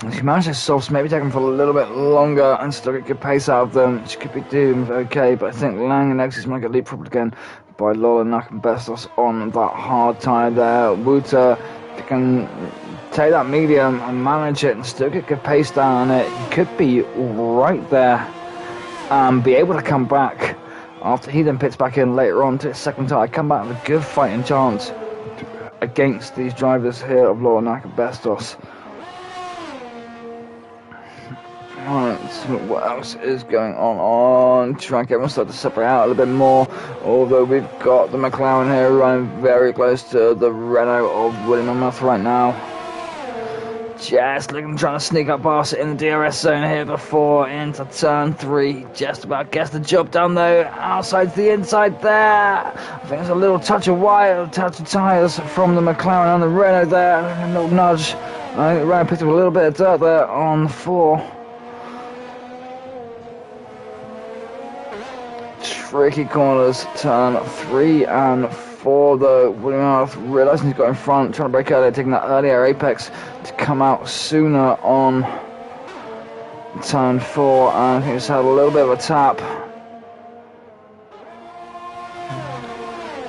If you manage those softs, maybe take them for a little bit longer and still get good pace out of them, which could be doomed, okay, but I think Lang and Xz might get leapfrogged again by Lolanak and Bestos on that hard tyre there. Wouter can take that medium and manage it and still get good pace down on it. He could be right there and be able to come back after he then pits back in later on to his second tyre, come back with a good fighting chance against these drivers here of Lolanak and Bestos. Alright, so what else is going on? Try and get everyone started to separate out a little bit more. Although we've got the McLaren here running very close to the Renault of Rowandemoawn right now. Just looking, trying to sneak up past it in the DRS zone here before into turn 3. Just about gets the job done though. Outside to the inside there. I think there's a little touch of wire, a touch of tyres from the McLaren on the Renault there. A little nudge. I think the Renault picked up a little bit of dirt there on 4. Tricky corners, turn 3 and 4 though. William realising he's got in front, trying to break out there, taking that earlier apex to come out sooner on turn 4, and I think he's had a little bit of a tap.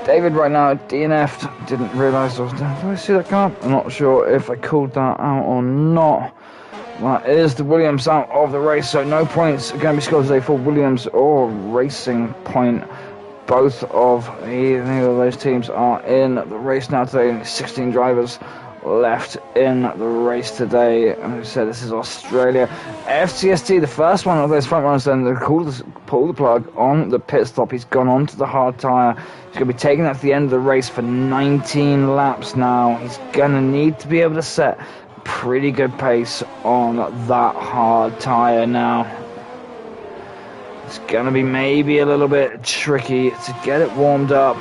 David right now DNF'd, didn't realise I was down. Did I see that come up? I'm not sure if I called that out or not. That is the Williams out of the race, so no points are going to be scored today for Williams or Racing Point. Both of either of those teams are in the race now today, and 16 drivers left in the race today. And as I said, this is Australia. FCST, the first one of those front runners, then they pull the plug on the pit stop. He's gone on to the hard tyre. He's going to be taking that to the end of the race for 19 laps now. He's going to need to be able to set pretty good pace on that hard tyre now. It's gonna be maybe a little bit tricky to get it warmed up.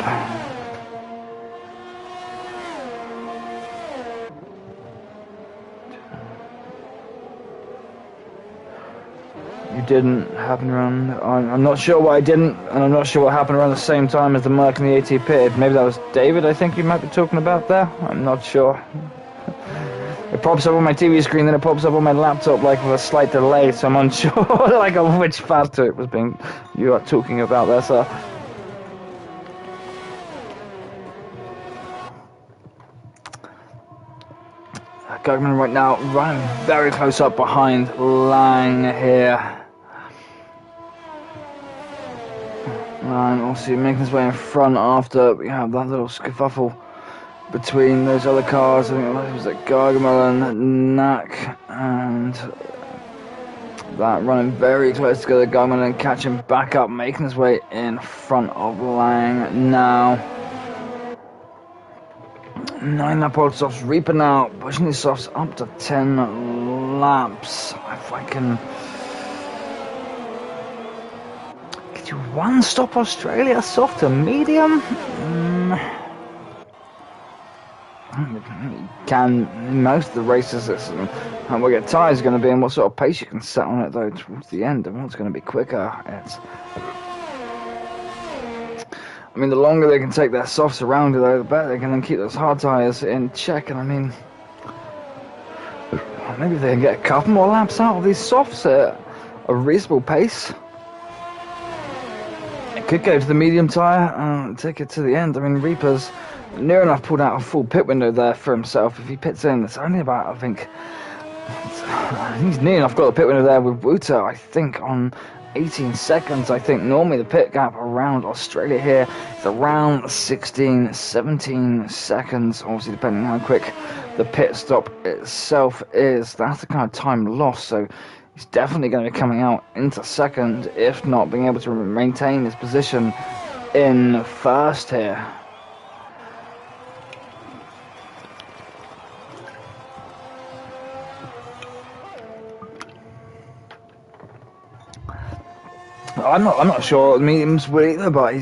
You didn't happen around. I'm not sure why I didn't, and I'm not sure what happened around the same time as the Merc and the AT pit. Maybe that was David, I think you might be talking about there. I'm not sure. It pops up on my TV screen, then it pops up on my laptop like with a slight delay, so I'm unsure like on which factor it was being you are talking about there, sir. Gargamelin right now running very close up behind Lang here. And also making his way in front after we have that little scuffle between those other cars. I think it was like Gargamelin, Knack, and that running very close together. Gargamelin catching back up, making his way in front of Lang now. 9 lap old softs. Reaper now pushing these softs up to 10 laps. If I can get you one stop Australia, soft to medium. Can in most of the races, and what your tyres going to be and what sort of pace you can set on it though towards the end, and what's going to be quicker. I mean, the longer they can take their softs around it though, the better they can then keep those hard tyres in check. And I mean, maybe they can get a couple more laps out of these softs at a reasonable pace. It could go to the medium tyre and take it to the end. I mean, Reaper's near enough pulled out a full pit window there for himself. If he pits in, it's only about, I think, He's near enough got the pit winner there with Wouter, I think, on 18 seconds. I think normally the pit gap around Australia here is around 16, 17 seconds, obviously depending on how quick the pit stop itself is. That's the kind of time lost, so he's definitely going to be coming out into second, if not being able to maintain his position in first here. I'm not sure mediums will either, but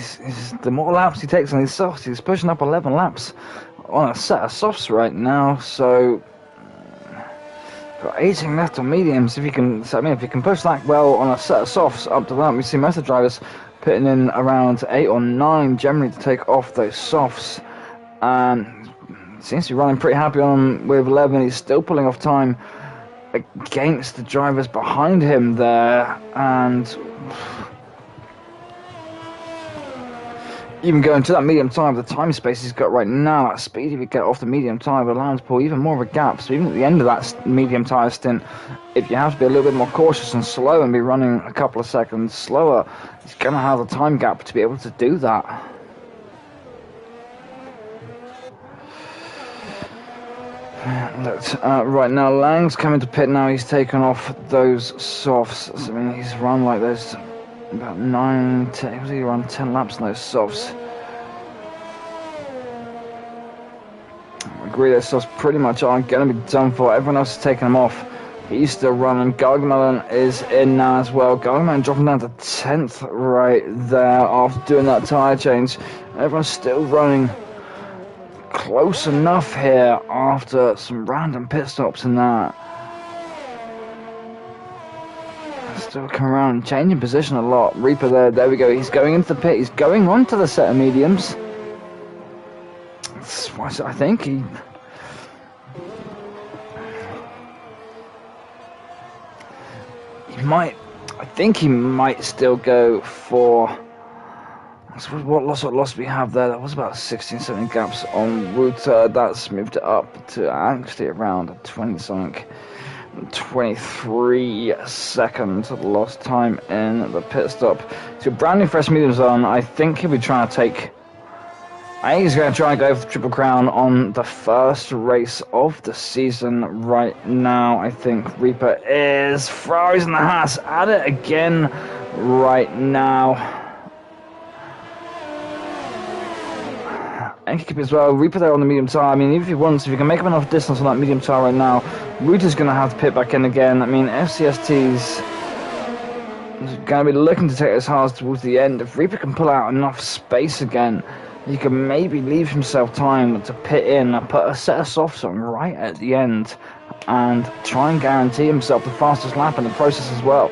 the more laps he takes on these softs, he's pushing up 11 laps on a set of softs right now. So got 18 left on mediums. If you can, so, I mean, if you can push that well on a set of softs up to that, we see most of the drivers putting in around 8 or 9 generally to take off those softs. Seems to be running pretty happy on with 11. He's still pulling off time against the drivers behind him there, and even going to that medium tire with the time space he's got right now, that speed if you get off the medium tire will allow him to pull even more of a gap. So even at the end of that medium tire stint, if you have to be a little bit more cautious and slow and be running a couple of seconds slower, he's going to have the time gap to be able to do that. Right now, Lang's coming to pit now. He's taken off those softs. So, I mean, he's run like those about 9, 10, was he run 10 laps on those softs? I agree, those softs pretty much are going to be done for. Everyone else is taking them off. He's still running. Gargamelin is in now as well. Gargamelin dropping down to 10th right there after doing that tyre change. Everyone's still running close enough here after some random pit stops and that. Still coming around and changing position a lot. Reaper there we go. He's going into the pit. He's going on to the set of mediums. I think he might. I think he might still go for. What loss we have there? That was about 16, 17 gaps on Wouter. That's moved it up to actually around 20-something, 23 seconds lost time in the pit stop. So brand new fresh mediums on. I think he'll be trying to take. I think he's going to try and go for the Triple Crown on the first race of the season right now. I think Reaper is. Ferrari's in the Haas at it again right now. And he could be as well. Reaper there on the medium tire. I mean, if he wants, if you can make him enough distance on that medium tire right now, Wouter's going to have to pit back in again. I mean, FCST's going to be looking to take his Haas towards the end. If Reaper can pull out enough space again, he can maybe leave himself time to pit in and put a set of softs on right at the end and try and guarantee himself the fastest lap in the process as well.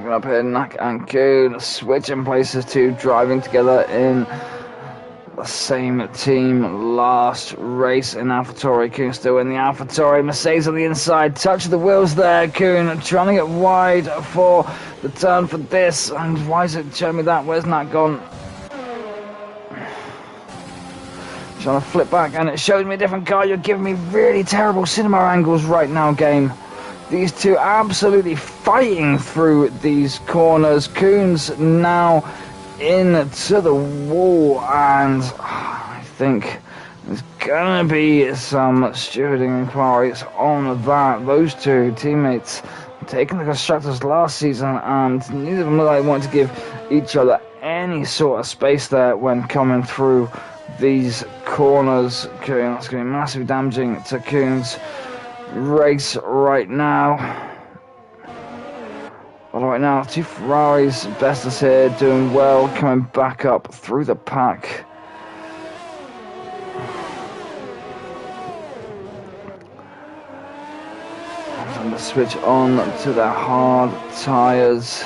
Up here, Nak and Kuhn switching places to driving together in the same team last race in AlphaTauri. Kuhn still in the AlphaTauri. Mercedes on the inside, touch of the wheels there. Kuhn trying to get wide for the turn for this. And why is it showing me that? Where's Nak gone? Trying to flip back, and it shows me a different car. You're giving me really terrible cinema angles right now, game. These two absolutely fighting through these corners. Kuhn's now into the wall, and I think there's going to be some stewarding inquiries on that. Those two teammates taking the constructors last season, and neither of them look like they want to give each other any sort of space there when coming through these corners. Kuhn, that's going to be massively damaging to Kuhn's race right now. Well, right now, two Ferraris, Bestas here, doing well, coming back up through the pack. And the switch on to the hard tyres.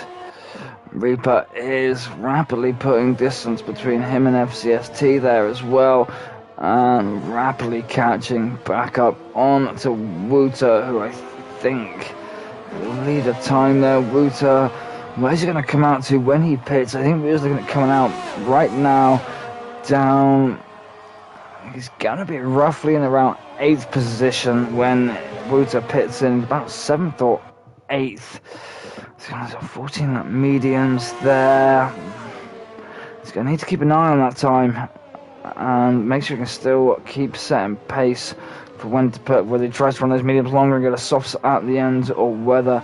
Reaper is rapidly putting distance between him and FCST there as well, and rapidly catching back up on to Wouter, who I think will lead a time there. Wouter Where's he going to come out to when he pits? I think we're looking at coming out right now down. He's going to be roughly in around 8th position when Wouter pits in, about 7th or 8th. So he's got 14 mediums there. He's going to need to keep an eye on that time and make sure he can still keep setting pace for when to put, whether he tries to run those mediums longer and get a softs at the end, or whether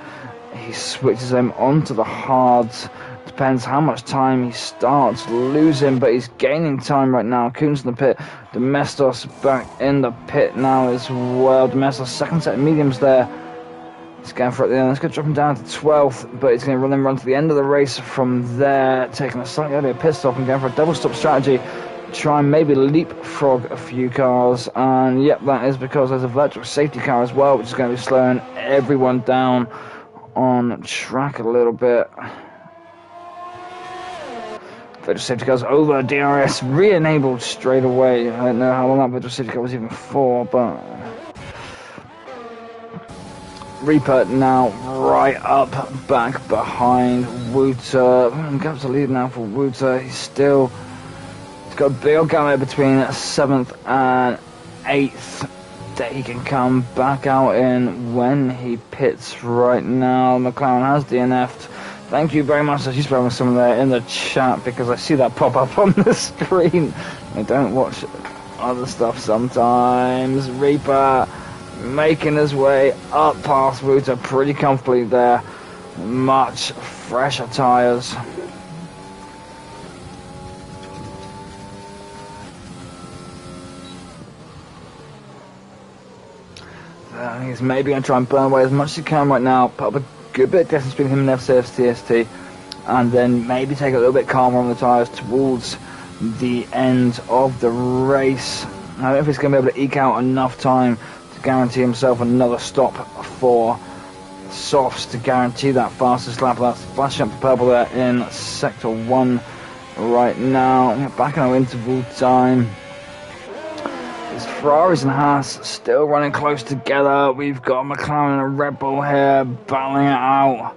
he switches them onto the hards. Depends how much time he starts losing, but he's gaining time right now. Coons in the pit, Domestos back in the pit now as well. Domestos second set of mediums there. He's going for it at the end. Let's go drop him down to 12th, but he's going to run to the end of the race from there, taking a slightly earlier pit stop and going for a double stop strategy. Try and maybe leapfrog a few cars, and yep, that is because there's a virtual safety car as well, which is going to be slowing everyone down on track a little bit. Virtual safety car's over, DRS re-enabled straight away. I don't know how long that virtual safety car was even for, but Reaper now right up back behind Wouter. Gap's the lead now for Wouter. He's got a big old gap between 7th and 8th that he can come back out in when he pits right now. McLaren has DNF'd. Thank you very much. I used to have someone there in the chat because I see that pop up on the screen. I don't watch other stuff sometimes. Reaper making his way up past Wouter pretty comfortably there. Much fresher tyres. He's maybe going to try and burn away as much as he can right now. Put up a good bit of distance between him and FCS TST. And then maybe take a little bit calmer on the tyres towards the end of the race. I don't know if he's going to be able to eke out enough time to guarantee himself another stop for softs to guarantee that fastest lap. That's flashing up the purple there in Sector 1 right now. Back in our interval time. Ferraris and Haas still running close together. We've got McLaren and Red Bull here battling it out.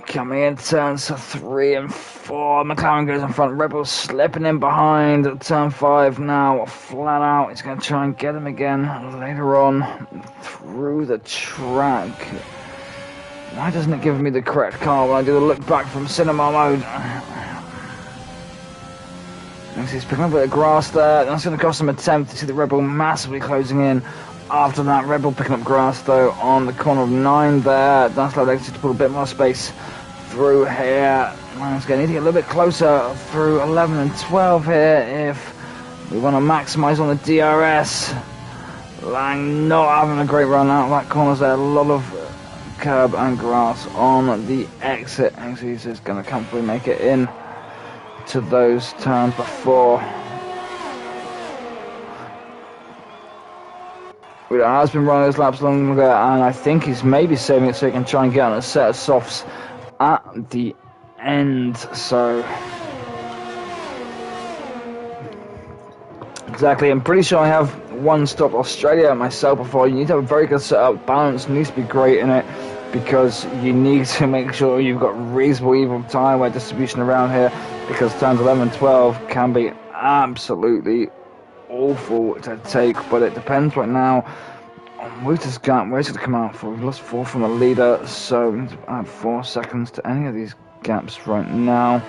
Coming in turns 3 and 4. McLaren goes in front. Red Bull slipping in behind at turn 5 now. Flat out. He's going to try and get him again later on through the track. Why doesn't it give me the correct car when I do the look back from cinema mode? He's picking up a bit of grass there. That's going to cost him a 10th. To see the Red Bull massively closing in. After that, Red Bull picking up grass though on the corner of 9 there. That's allowed Exit to put a bit more space through here. He's going to need to get a little bit closer through 11 and 12 here if we want to maximise on the DRS. Lang not having a great run out of that corner there. A lot of curb and grass on the exit. Exit is going to comfortably make it in to those turns before. It has been running those laps longer, and I think he's maybe saving it so he can try and get on a set of softs at the end. So exactly, I'm pretty sure I have one stop Australia myself before. You need to have a very good setup. Balance needs to be great in it, because you need to make sure you've got reasonable even time weight distribution around here, because turns 11 and 12 can be absolutely awful to take. But it depends right now on Wouter's gap. Where's it to come out for? We've lost 4 from the leader, so we need to add 4 seconds to any of these gaps right now.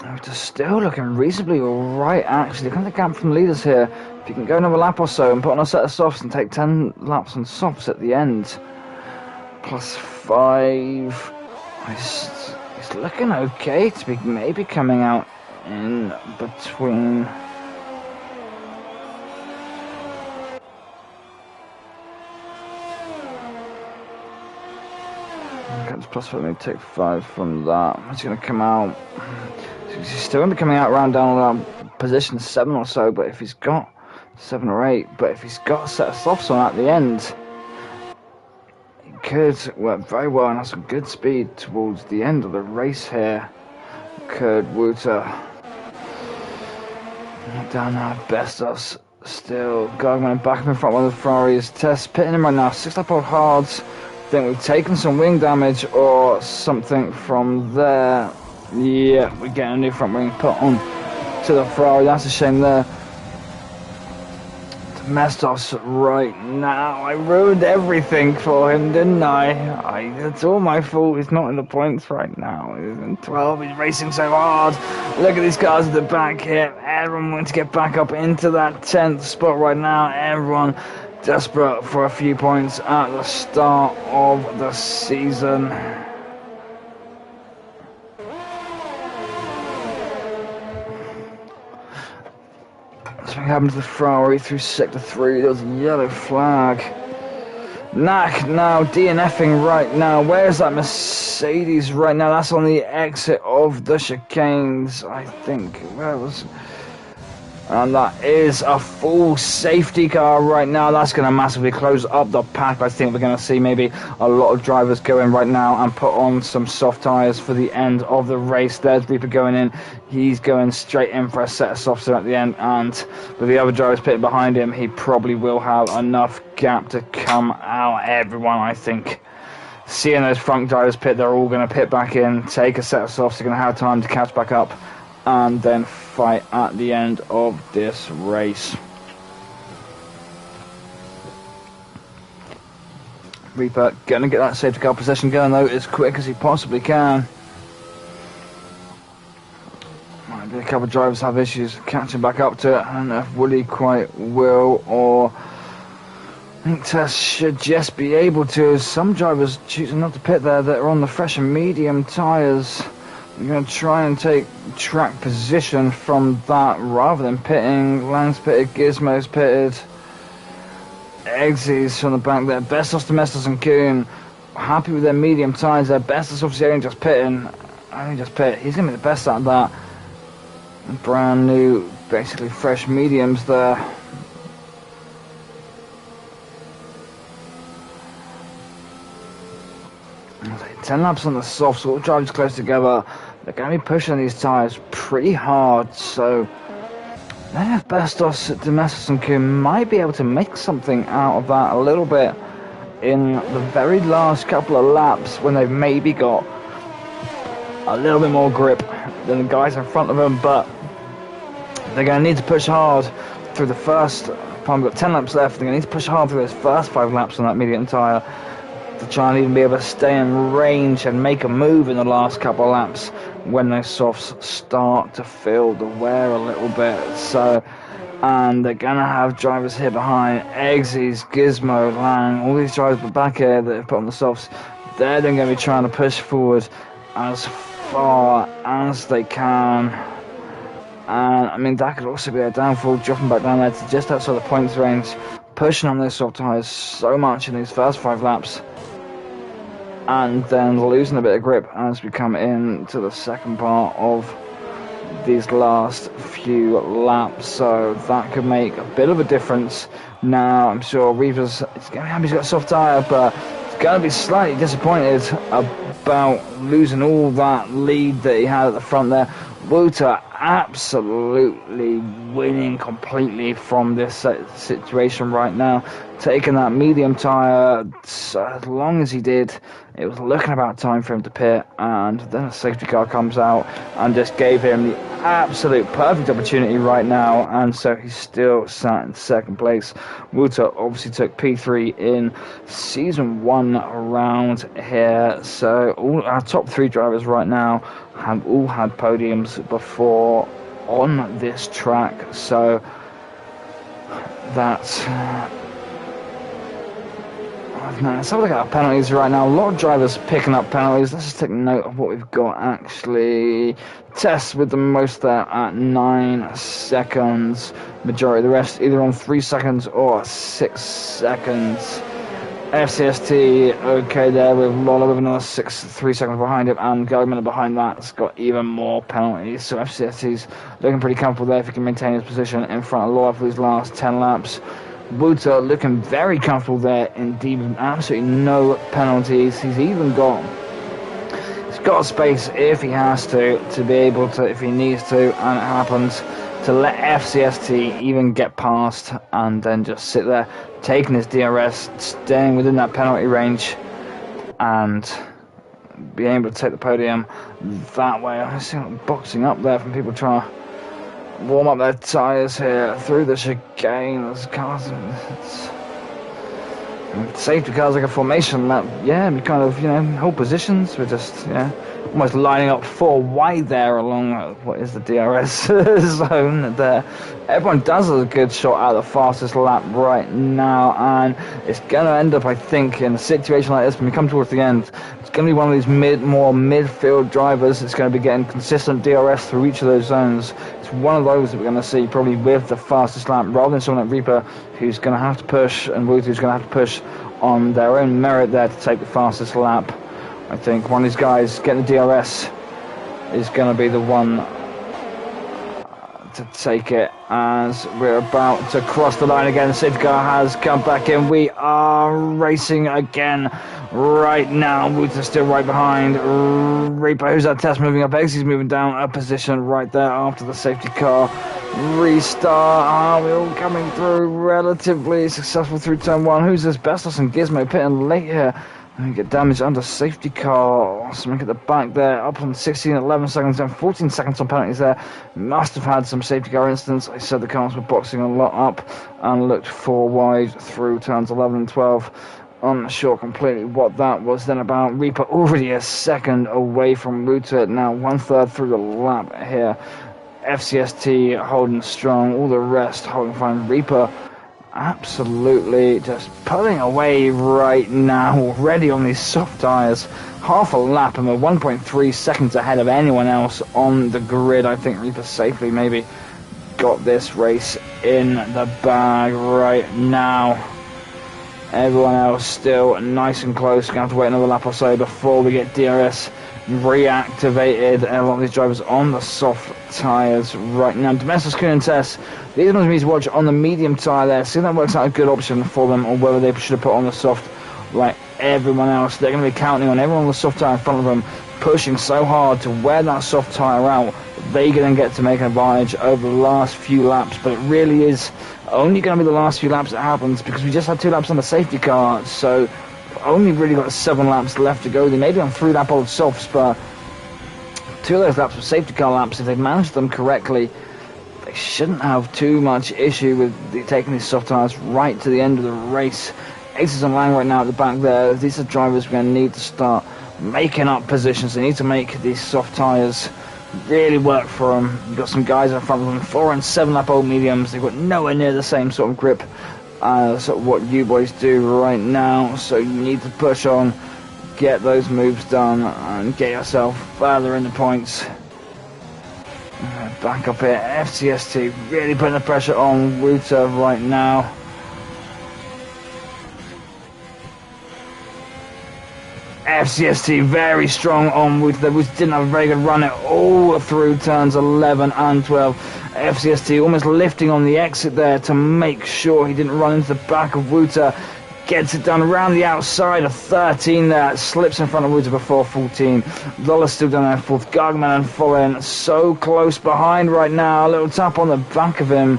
Wouter's still looking reasonably alright actually. Look at the gap from leaders here. If you can go another lap or so and put on a set of softs and take 10 laps on softs at the end, plus 5, he's looking okay to be maybe coming out in between. Plus 5, maybe take 5 from that. He's going to come out. He's still going to be coming out around down around position 7 or so, but if he's got 7 or 8, but if he's got a set of softs on at the end, he could work very well and have some good speed towards the end of the race here. Could Wouter down now, best us Still, Gargamelin back up in front of one of the Ferraris. Test pitting him right now. 6 lap off hards. Think we've taken some wing damage or something from there. Yeah, we're getting a new front wing put on to the Ferrari. That's a shame there. Messed us right now. I ruined everything for him, didn't I? It's all my fault. He's not in the points right now. He's in 12. He's racing so hard. Look at these cars at the back here. Everyone wants to get back up into that 10th spot right now. Everyone desperate for a few points at the start of the season. Something happened to the Ferrari through sector 3. There was a yellow flag. Knack now DNFing right now. Where's that Mercedes right now? That's on the exit of the chicanes, I think. Where was... And that is a full safety car right now. That's going to massively close up the pack. I think we're going to see maybe a lot of drivers go in right now and put on some soft tyres for the end of the race. There's Reaper going in. He's going straight in for a set of softs at the end. And with the other drivers pitting behind him, he probably will have enough gap to come out. Everyone, I think, seeing those front drivers pit, they're all going to pit back in, take a set of softs. They're going to have time to catch back up and then fight at the end of this race. Reaper gonna get that safety car possession going though as quick as he possibly can. Might be a couple of drivers have issues catching back up to it. I don't know if Woody quite will, or I think Tess should just be able to. Some drivers choosing not to pit there that are on the fresh and medium tyres. I'm going to try and take track position from that rather than pitting. Lang's pitted, Gizmo's pitted. Xz from the back there. Bestos, Domestos and Kuhn happy with their medium tyres there. Bestos obviously only just pitting. Only just pit. He's going to be the best at that. Brand new, basically fresh mediums there. Like 10 laps on the softs, all drivers close together. They're going to be pushing these tyres pretty hard, so then if Bestos, Domestos and Kuhn might be able to make something out of that a little bit in the very last couple of laps when they've maybe got a little bit more grip than the guys in front of them, but they're going to need to push hard through the first, we've got 10 laps left, they're going to need to push hard through those first 5 laps on that medium tyre to try and even be able to stay in range and make a move in the last couple of laps when those softs start to feel the wear a little bit. So, and they're going to have drivers here behind, Xz, Gizmo, Lang, all these drivers back here that have put on the softs. They're then going to be trying to push forward as far as they can. And I mean, that could also be a downfall, dropping back down there to just outside the points range, pushing on those soft tyres so much in these first 5 laps, and then losing a bit of grip as we come into the second part of these last few laps. So that could make a bit of a difference. Now I'm sure Reaper's going to be happy he's got a soft tyre, but he's going to be slightly disappointed about losing all that lead that he had at the front there. Wouter absolutely winning completely from this situation right now, taking that medium tyre. So as long as he did, it was looking about time for him to pit, and then a safety car comes out and just gave him the absolute perfect opportunity right now, and so he's still sat in second place. Wouter obviously took P3 in season 1 round here, so all our top 3 drivers right now have all had podiums before on this track, so that's let's have a look at our penalties right now. A lot of drivers picking up penalties. Let's just take note of what we've got actually. Tess with the most there at 9 seconds. Majority of the rest either on 3 seconds or 6 seconds. FCST okay there with Lola with another 3 seconds behind him, and Gargamelin behind that's got even more penalties. So FCST's looking pretty comfortable there if he can maintain his position in front of Lola for these last 10 laps. Wouter looking very comfortable there indeed with absolutely no penalties. He's got space if he has to be able to, if he needs to, and it happens to let FCST even get past and then just sit there, taking his DRS, staying within that penalty range, and being able to take the podium that way. I see boxing up there from people trying to warm up their tyres here through the chicane. There's cars, safety cars like a formation lap. Yeah, we kind of, hold positions. We're just, almost lining up 4 wide there along what is the DRS zone there. Everyone does a good shot out of the fastest lap right now, and it's going to end up, I think, in a situation like this when we come towards the end. It's going to be one of these more midfield drivers. It's going to be getting consistent DRS through each of those zones. It's one of those that we're going to see probably with the fastest lap, rather than someone like Reaper who's going to have to push, and Wouter who's going to have to push on their own merit there to take the fastest lap. I think one of these guys getting the DRS is going to be the one to take it, as we're about to cross the line again. The safety car has come back in. We are racing again right now. Wouter's still right behind Reaper, who's at test, moving up. Xz moving down a position right there after the safety car restart. Are we all coming through relatively successful through turn 1? Who's Asbestos and Gizmo pitting late here? And we get damage under safety car. Something at the back there, up on 16, 11 seconds, and 14 seconds on penalties there. Must have had some safety car incidents. I said the cars were boxing a lot up and looked 4 wide through turns 11 and 12. I'm not sure completely what that was then about. Reaper already a second away from Wouter, now 1/3 through the lap here. FCST holding strong, all the rest holding fine. Reaper absolutely just pulling away right now, already on these soft tyres. Half a lap, and we're 1.3 seconds ahead of anyone else on the grid. I think Reaper safely maybe got this race in the bag right now. Everyone else still nice and close. Going to have to wait another lap or so before we get DRS reactivated. And a lot of these drivers on the soft tyres right now. Domestos, Kuhn and Tess, these ones we need to watch on the medium tyre there. See if that works out a good option for them, or whether they should have put on the soft like everyone else. They're going to be counting on everyone on the soft tyre in front of them, pushing so hard to wear that soft tyre out. They then get to make an advantage over the last few laps, but it really is only going to be the last few laps that happens, because we just had 2 laps on the safety car, so only really got 7 laps left to go. They may be on 3 lap old softs, but 2 of those laps were safety car laps. If they managed them correctly, they shouldn't have too much issue with taking these soft tyres right to the end of the race. Xz and Lang right now at the back there. These are drivers we're going to need to start making up positions. They need to make these soft tyres really work for them. You've got some guys in front of them, 4 and 7 lap old mediums. They've got nowhere near the same sort of grip as what you boys do right now, so you need to push on, get those moves done, and get yourself further in the points. Back up here, FCST really putting the pressure on Wouter right now. FCST very strong on Wouter. They didn't have a very good run it all through turns 11 and 12. FCST almost lifting on the exit there to make sure he didn't run into the back of Wouter. Gets it done around the outside of 13 there. Slips in front of Wouter before 14. Lola's still down there 4th. Gargamelin following so close behind right now. A little tap on the back of him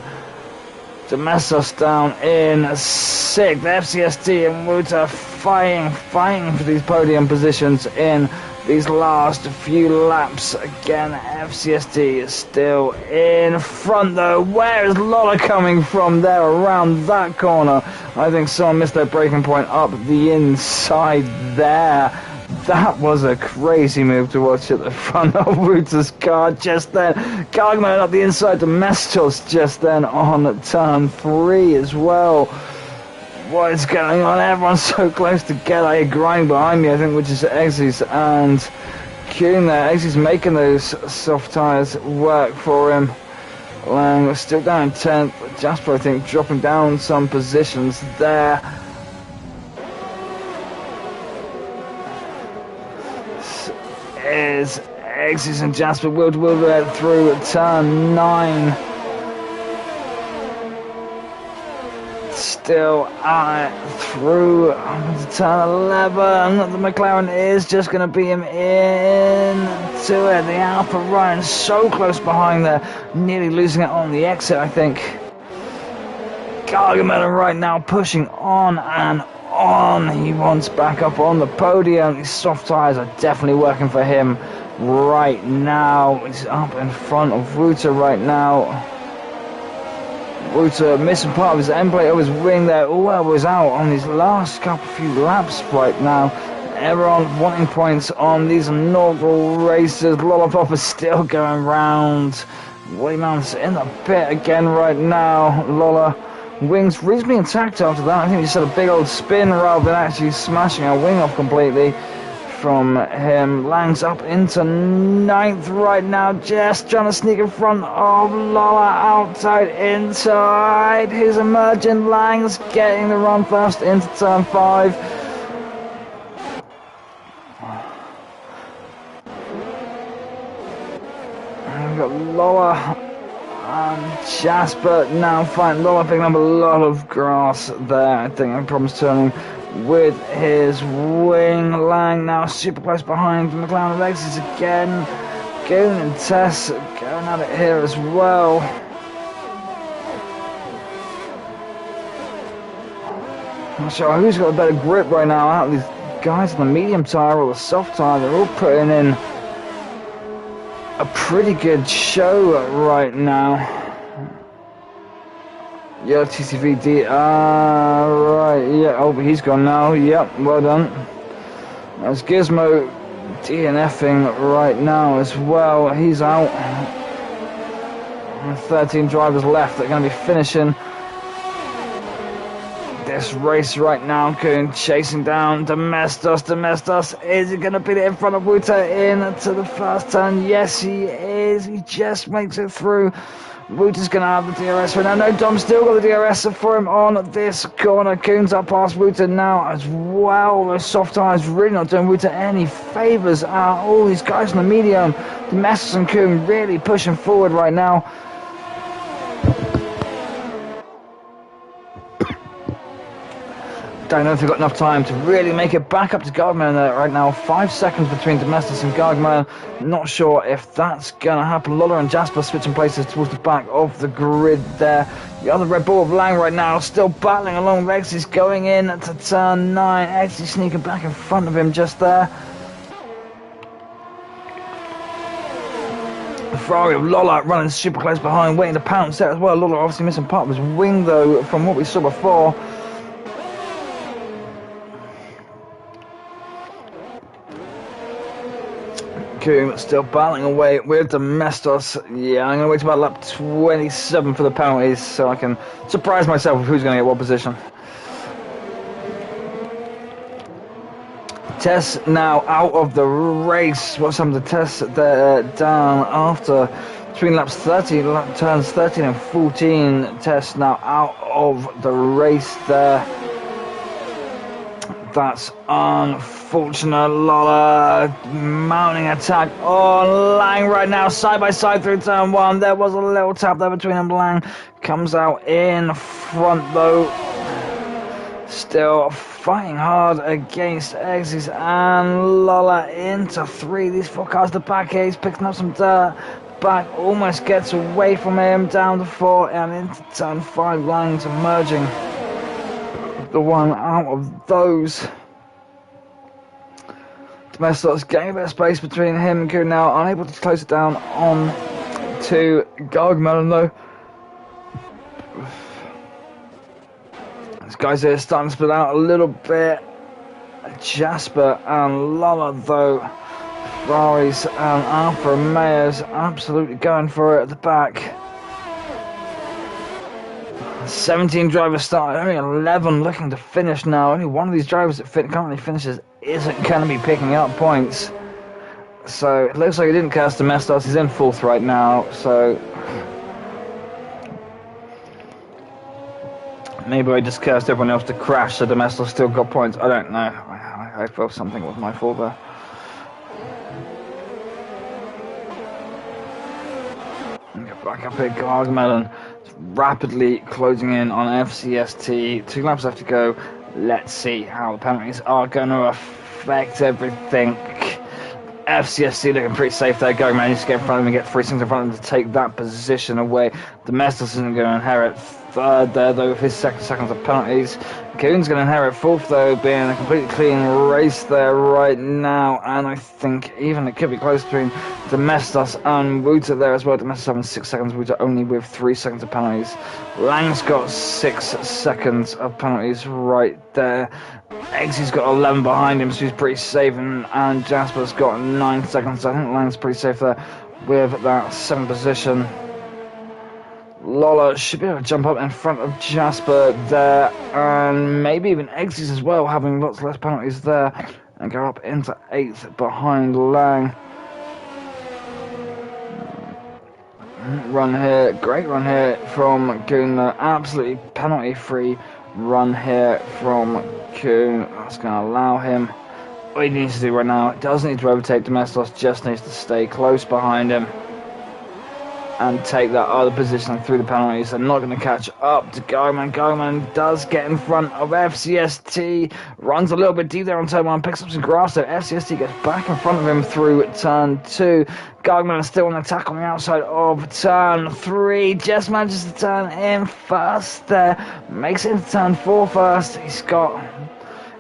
to mess us down in 6th. FCST and Wouter fighting for these podium positions in these last few laps. Again, FCST is still in front though. Where is Lola coming from there around that corner? I think someone missed their braking point up the inside there. That was a crazy move to watch at the front of Wouter's car just then. Gargamelin up the inside to Mestos just then on turn 3 as well. What is going on? Everyone's so close together. I hear grinding behind me, I think, which is Xz and Kuhn there. Xz making those soft tyres work for him. Lang still down in 10th. Jasper, I think, dropping down some positions there. Is Xz and Jasper will there through turn 9. still through to turn 11. The McLaren is just going to beat him into it. The Alpha Ryan so close behind there, nearly losing it on the exit, I think. Gargamelin right now pushing on and on. He wants back up on the podium. These soft tyres are definitely working for him right now. He's up in front of Wouter right now. Wouter missing part of his end plate of his wing there. All elbows out on these last few laps right now. Everyone wanting points on these inaugural races. Lollopuppa still going round. Wayman's in the pit again right now. Lolla wings reasonably intact after that. I think he just had a big old spin rather than actually smashing a wing off completely from him. Lang's up into 9th right now, just trying to sneak in front of Lolla, outside, inside. He's emerging. Lang's getting the run first into turn 5. And we've got Lolla and Jasper now fighting. Lolla picking up a lot of grass there. I think no problems turning with his wing. Lang now super close behind McLaren and Xz again. Goon and Tess going at it here as well. I'm not sure who's got a better grip right now out of these guys on the medium tyre or the soft tyre. They're all putting in a pretty good show right now. Yeah, TCVD, right, yeah, oh, but he's gone now, yep, well done. There's Gizmo DNFing right now as well, he's out. 13 drivers left that are going to be finishing this race right now. Going chasing down Domestos. Domestos, is he going to beat it in front of Wouter into the first turn? Yes, he is, he just makes it through. Wouter's going to have the DRS right now. No, Dom's still got the DRS for him on this corner. Coon's up past Wouter now as well. Those soft tyres really not doing Wouter any favours. All these guys on the medium, Domestos and Coon really pushing forward right now. Don't know if they've got enough time to really make it back up to Gargamelin right now. 5 seconds between Domestos and Gargamelin. Not sure if that's going to happen. Lolla and Jasper switching places towards the back of the grid there. The other Red Bull of Lang right now still battling along. Xz going in to turn 9. Xz sneaking back in front of him just there. The Ferrari of Lolla running super close behind, waiting to pounce there as well. Lolla obviously missing part of his wing though from what we saw before. Coon still battling away with Domestos. Yeah, I'm going to wait till about lap 27 for the penalties so I can surprise myself with who's going to get what position. Tess now out of the race. What's happened to Tess? They're down after between laps 30, turns 13 and 14. Tess now out of the race there. That's unfortunate. Lolla mounting attack on Lang right now, side by side through turn 1. There was a little tap there between them. Lang comes out in front though. Still fighting hard against Xz and Lolla into 3. These 4 cars to back here. He's picking up some dirt. Back almost gets away from him, down to 4 and into turn 5. Lang's emerging. The one out of those. Domestos getting a bit of space between him and Coon now, unable to close it down on to Gargamelin though. These guys here starting to split out a little bit. Jasper and Lolla though. Ferraris and Alfa Romeos absolutely going for it at the back. 17 drivers started, only 11 looking to finish now. Only one of these drivers that currently finishes isn't going to be picking up points. So it looks like he didn't cast Domestos. He's in 4th right now. So maybe I just cursed everyone else to crash so Domestos still got points. I don't know. I felt something was my fault there. Get back up here, Gargamelin. rapidly closing in on FCST. 2 laps left to go. Let's see how the penalties are going to affect everything. FCST looking pretty safe there. Gargamelin needs to get in front of him and get 3 seconds in front of him to take that position away. Domestos isn't going to inherit third there, though, with his 2 seconds of penalties. Coon's going to inherit fourth, though, being a completely clean race there right now. And I think even it could be close between Domestos and Wouter there as well. Domestos having 6 seconds, Wouter only with 3 seconds of penalties. Lang's got 6 seconds of penalties right there. Xz-Reaper's got 11 behind him, so he's pretty safe, and Jasper's got 9 seconds. I think Lang's pretty safe there with that 7th position. Lolla should be able to jump up in front of Jasper there, and maybe even Xz as well, having lots less penalties there, and go up into 8th behind Lang. Run here, great run here from Goon, absolutely penalty-free run here from Coon. That's going to allow him what he needs to do right now. It doesn't need to overtake Domestos, just needs to stay close behind him and take that other position through the penalties. They're not going to catch up to Gargamelin. Gargamelin does get in front of FCST, runs a little bit deep there on turn 1, picks up some grass there. FCST gets back in front of him through turn 2. Gargamelin still on attack on the outside of turn 3, just manages to turn in first there, makes it into turn 4 first.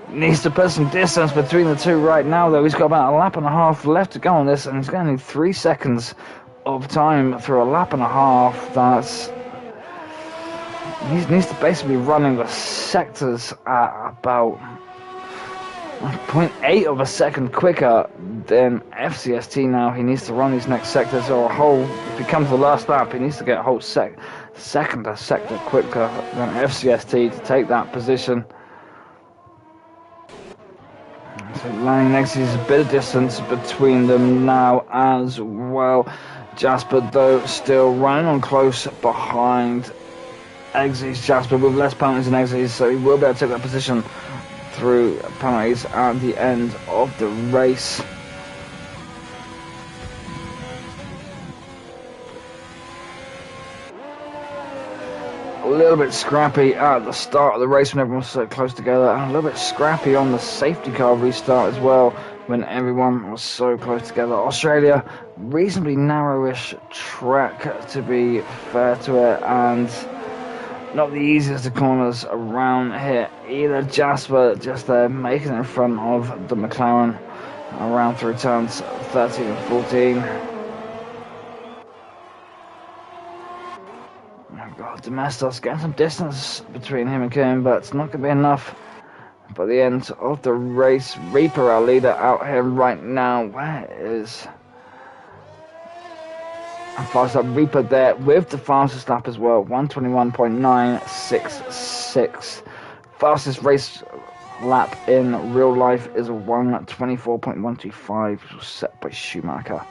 Needs to put some distance between the two right now, though. He's got about a lap and a half left to go on this, and he's going to need 3 seconds of time through a lap and a half. He needs to basically be running the sectors at about 0.8 of a second quicker than FCST now. He needs to run these next sectors, or if he comes to the last lap, he needs to get a whole second a sector quicker than FCST to take that position. So Lang and Xz is a bit of distance between them now as well. Jasper, though, still running on close behind Xz. Jasper with less penalties than Xz, so he will be able to take that position through penalties at the end of the race. A little bit scrappy at the start of the race when everyone was so close together, and a little bit scrappy on the safety car restart as well when everyone was so close together. Australia, reasonably narrowish track to be fair to it, and not the easiest of corners around here either. Jasper just there making it in front of the McLaren around through turns 13 and 14. Domestos getting some distance between him and Coon, but it's not going to be enough by the end of the race. Reaper, our leader, out here right now. Where is fast up Reaper there with the fastest lap as well, 121.966. Fastest race lap in real life is a 124.125, which was set by Schumacher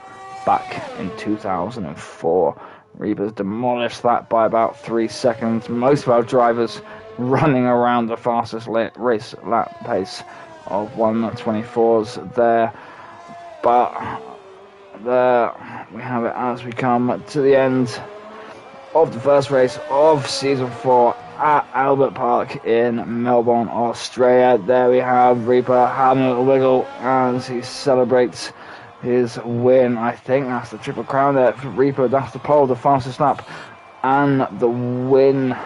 back in 2004. Reaper's demolished that by about 3 seconds. Most of our drivers running around the fastest race lap pace of 124s there. But there we have it as we come to the end of the first race of Season 4 at Albert Park in Melbourne, Australia. There we have Reaper having a little wiggle as he celebrates his win. I think that's the Triple Crown there for Reaper. That's the pole, the fastest lap, and the win.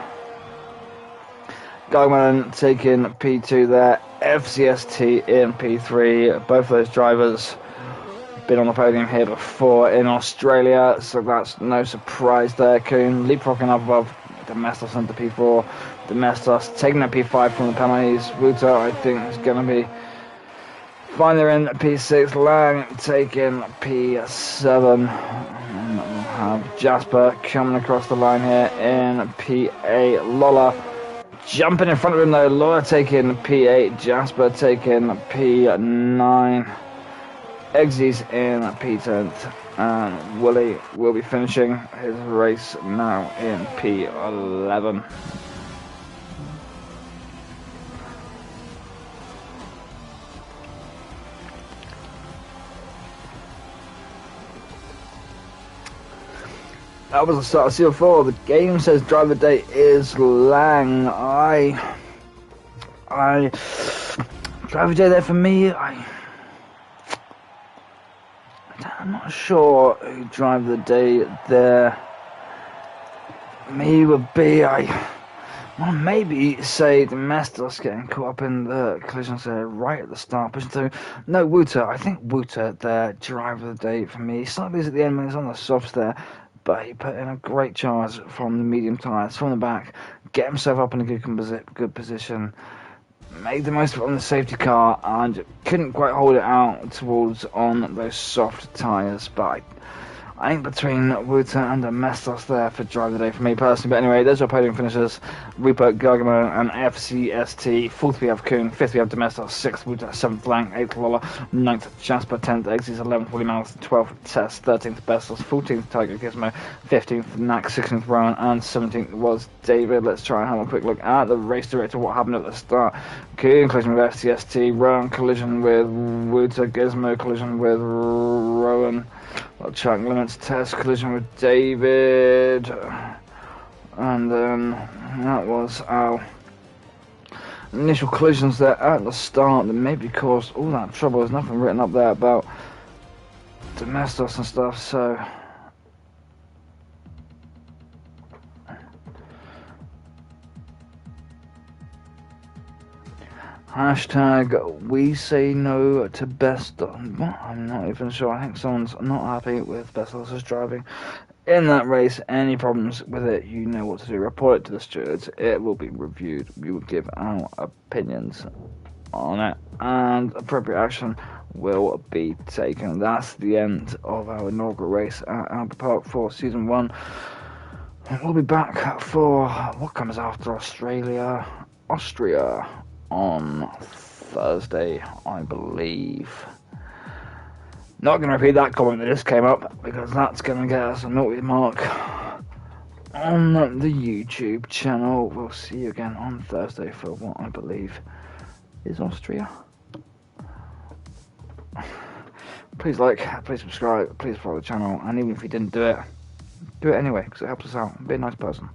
Gargamelin taking P2 there, FCST in P3. Both of those drivers been on the podium here before in Australia, so that's no surprise there. Coon leapfrogging up above Domestos into P4. Domestos taking that P5 from the penalties. Wouter, I think, is going to be fine there in P6. Lang taking P7. And we'll have Jasper coming across the line here in P8. Lolla jumping in front of him though. Lolla taking P8. Jasper taking P9. Xz in P10th. And Willie will be finishing his race now in P11. That was the start of Seal 4. The game says driver date is Lang. Driver date there for me, I'm not sure who driver the day there. Me would be, well, maybe say Domestos getting caught up in the collisions there right at the start, pushing through. No, Wouter. I think Wouter, the driver of the day for me. Slightly at the end when he's on the softs there, but he put in a great charge from the medium tyres, from the back, get himself up in a good position, made the most of it on the safety car, and couldn't quite hold it out towards on those soft tyres, but I think between Wouter and Domestos there for driver of the day for me personally. But anyway, there's our podium finishers. Reaper, Gargamelin and FCST. 4th we have Kuhn, 5th we have Domestos, 6th Wouter, 7th Lang, 8th Lolla, 9th Jasper, 10th Xz, 11th Willie Mouse, 12th Tess, 13th Bestos, 14th Tiger Gizmo, 15th Knack, 16th Rowan, and 17th was David. Let's try and have a quick look at the race director, what happened at the start. Kuhn collision with FCST, Rowan collision with Wouter, Gizmo collision with Rowan. Track limits test collision with David, and then that was our initial collisions there at the start that maybe caused all that trouble. There's nothing written up there about Domestos and stuff, so hashtag we say no to Bestos. What? I'm not even sure. I think someone's not happy with Bestos' driving in that race. Any problems with it, you know what to do. Report it to the stewards. It will be reviewed. We will give our opinions on it, and appropriate action will be taken. That's the end of our inaugural race at Albert Park for Season 1. We'll be back for what comes after Austria on Thursday, I believe. Not going to repeat that comment that just came up, because that's going to get us a naughty mark on the YouTube channel. We'll see you again on Thursday for what I believe is Austria. Please like, please subscribe, please follow the channel, and even if you didn't do it anyway, because it helps us out. Be a nice person.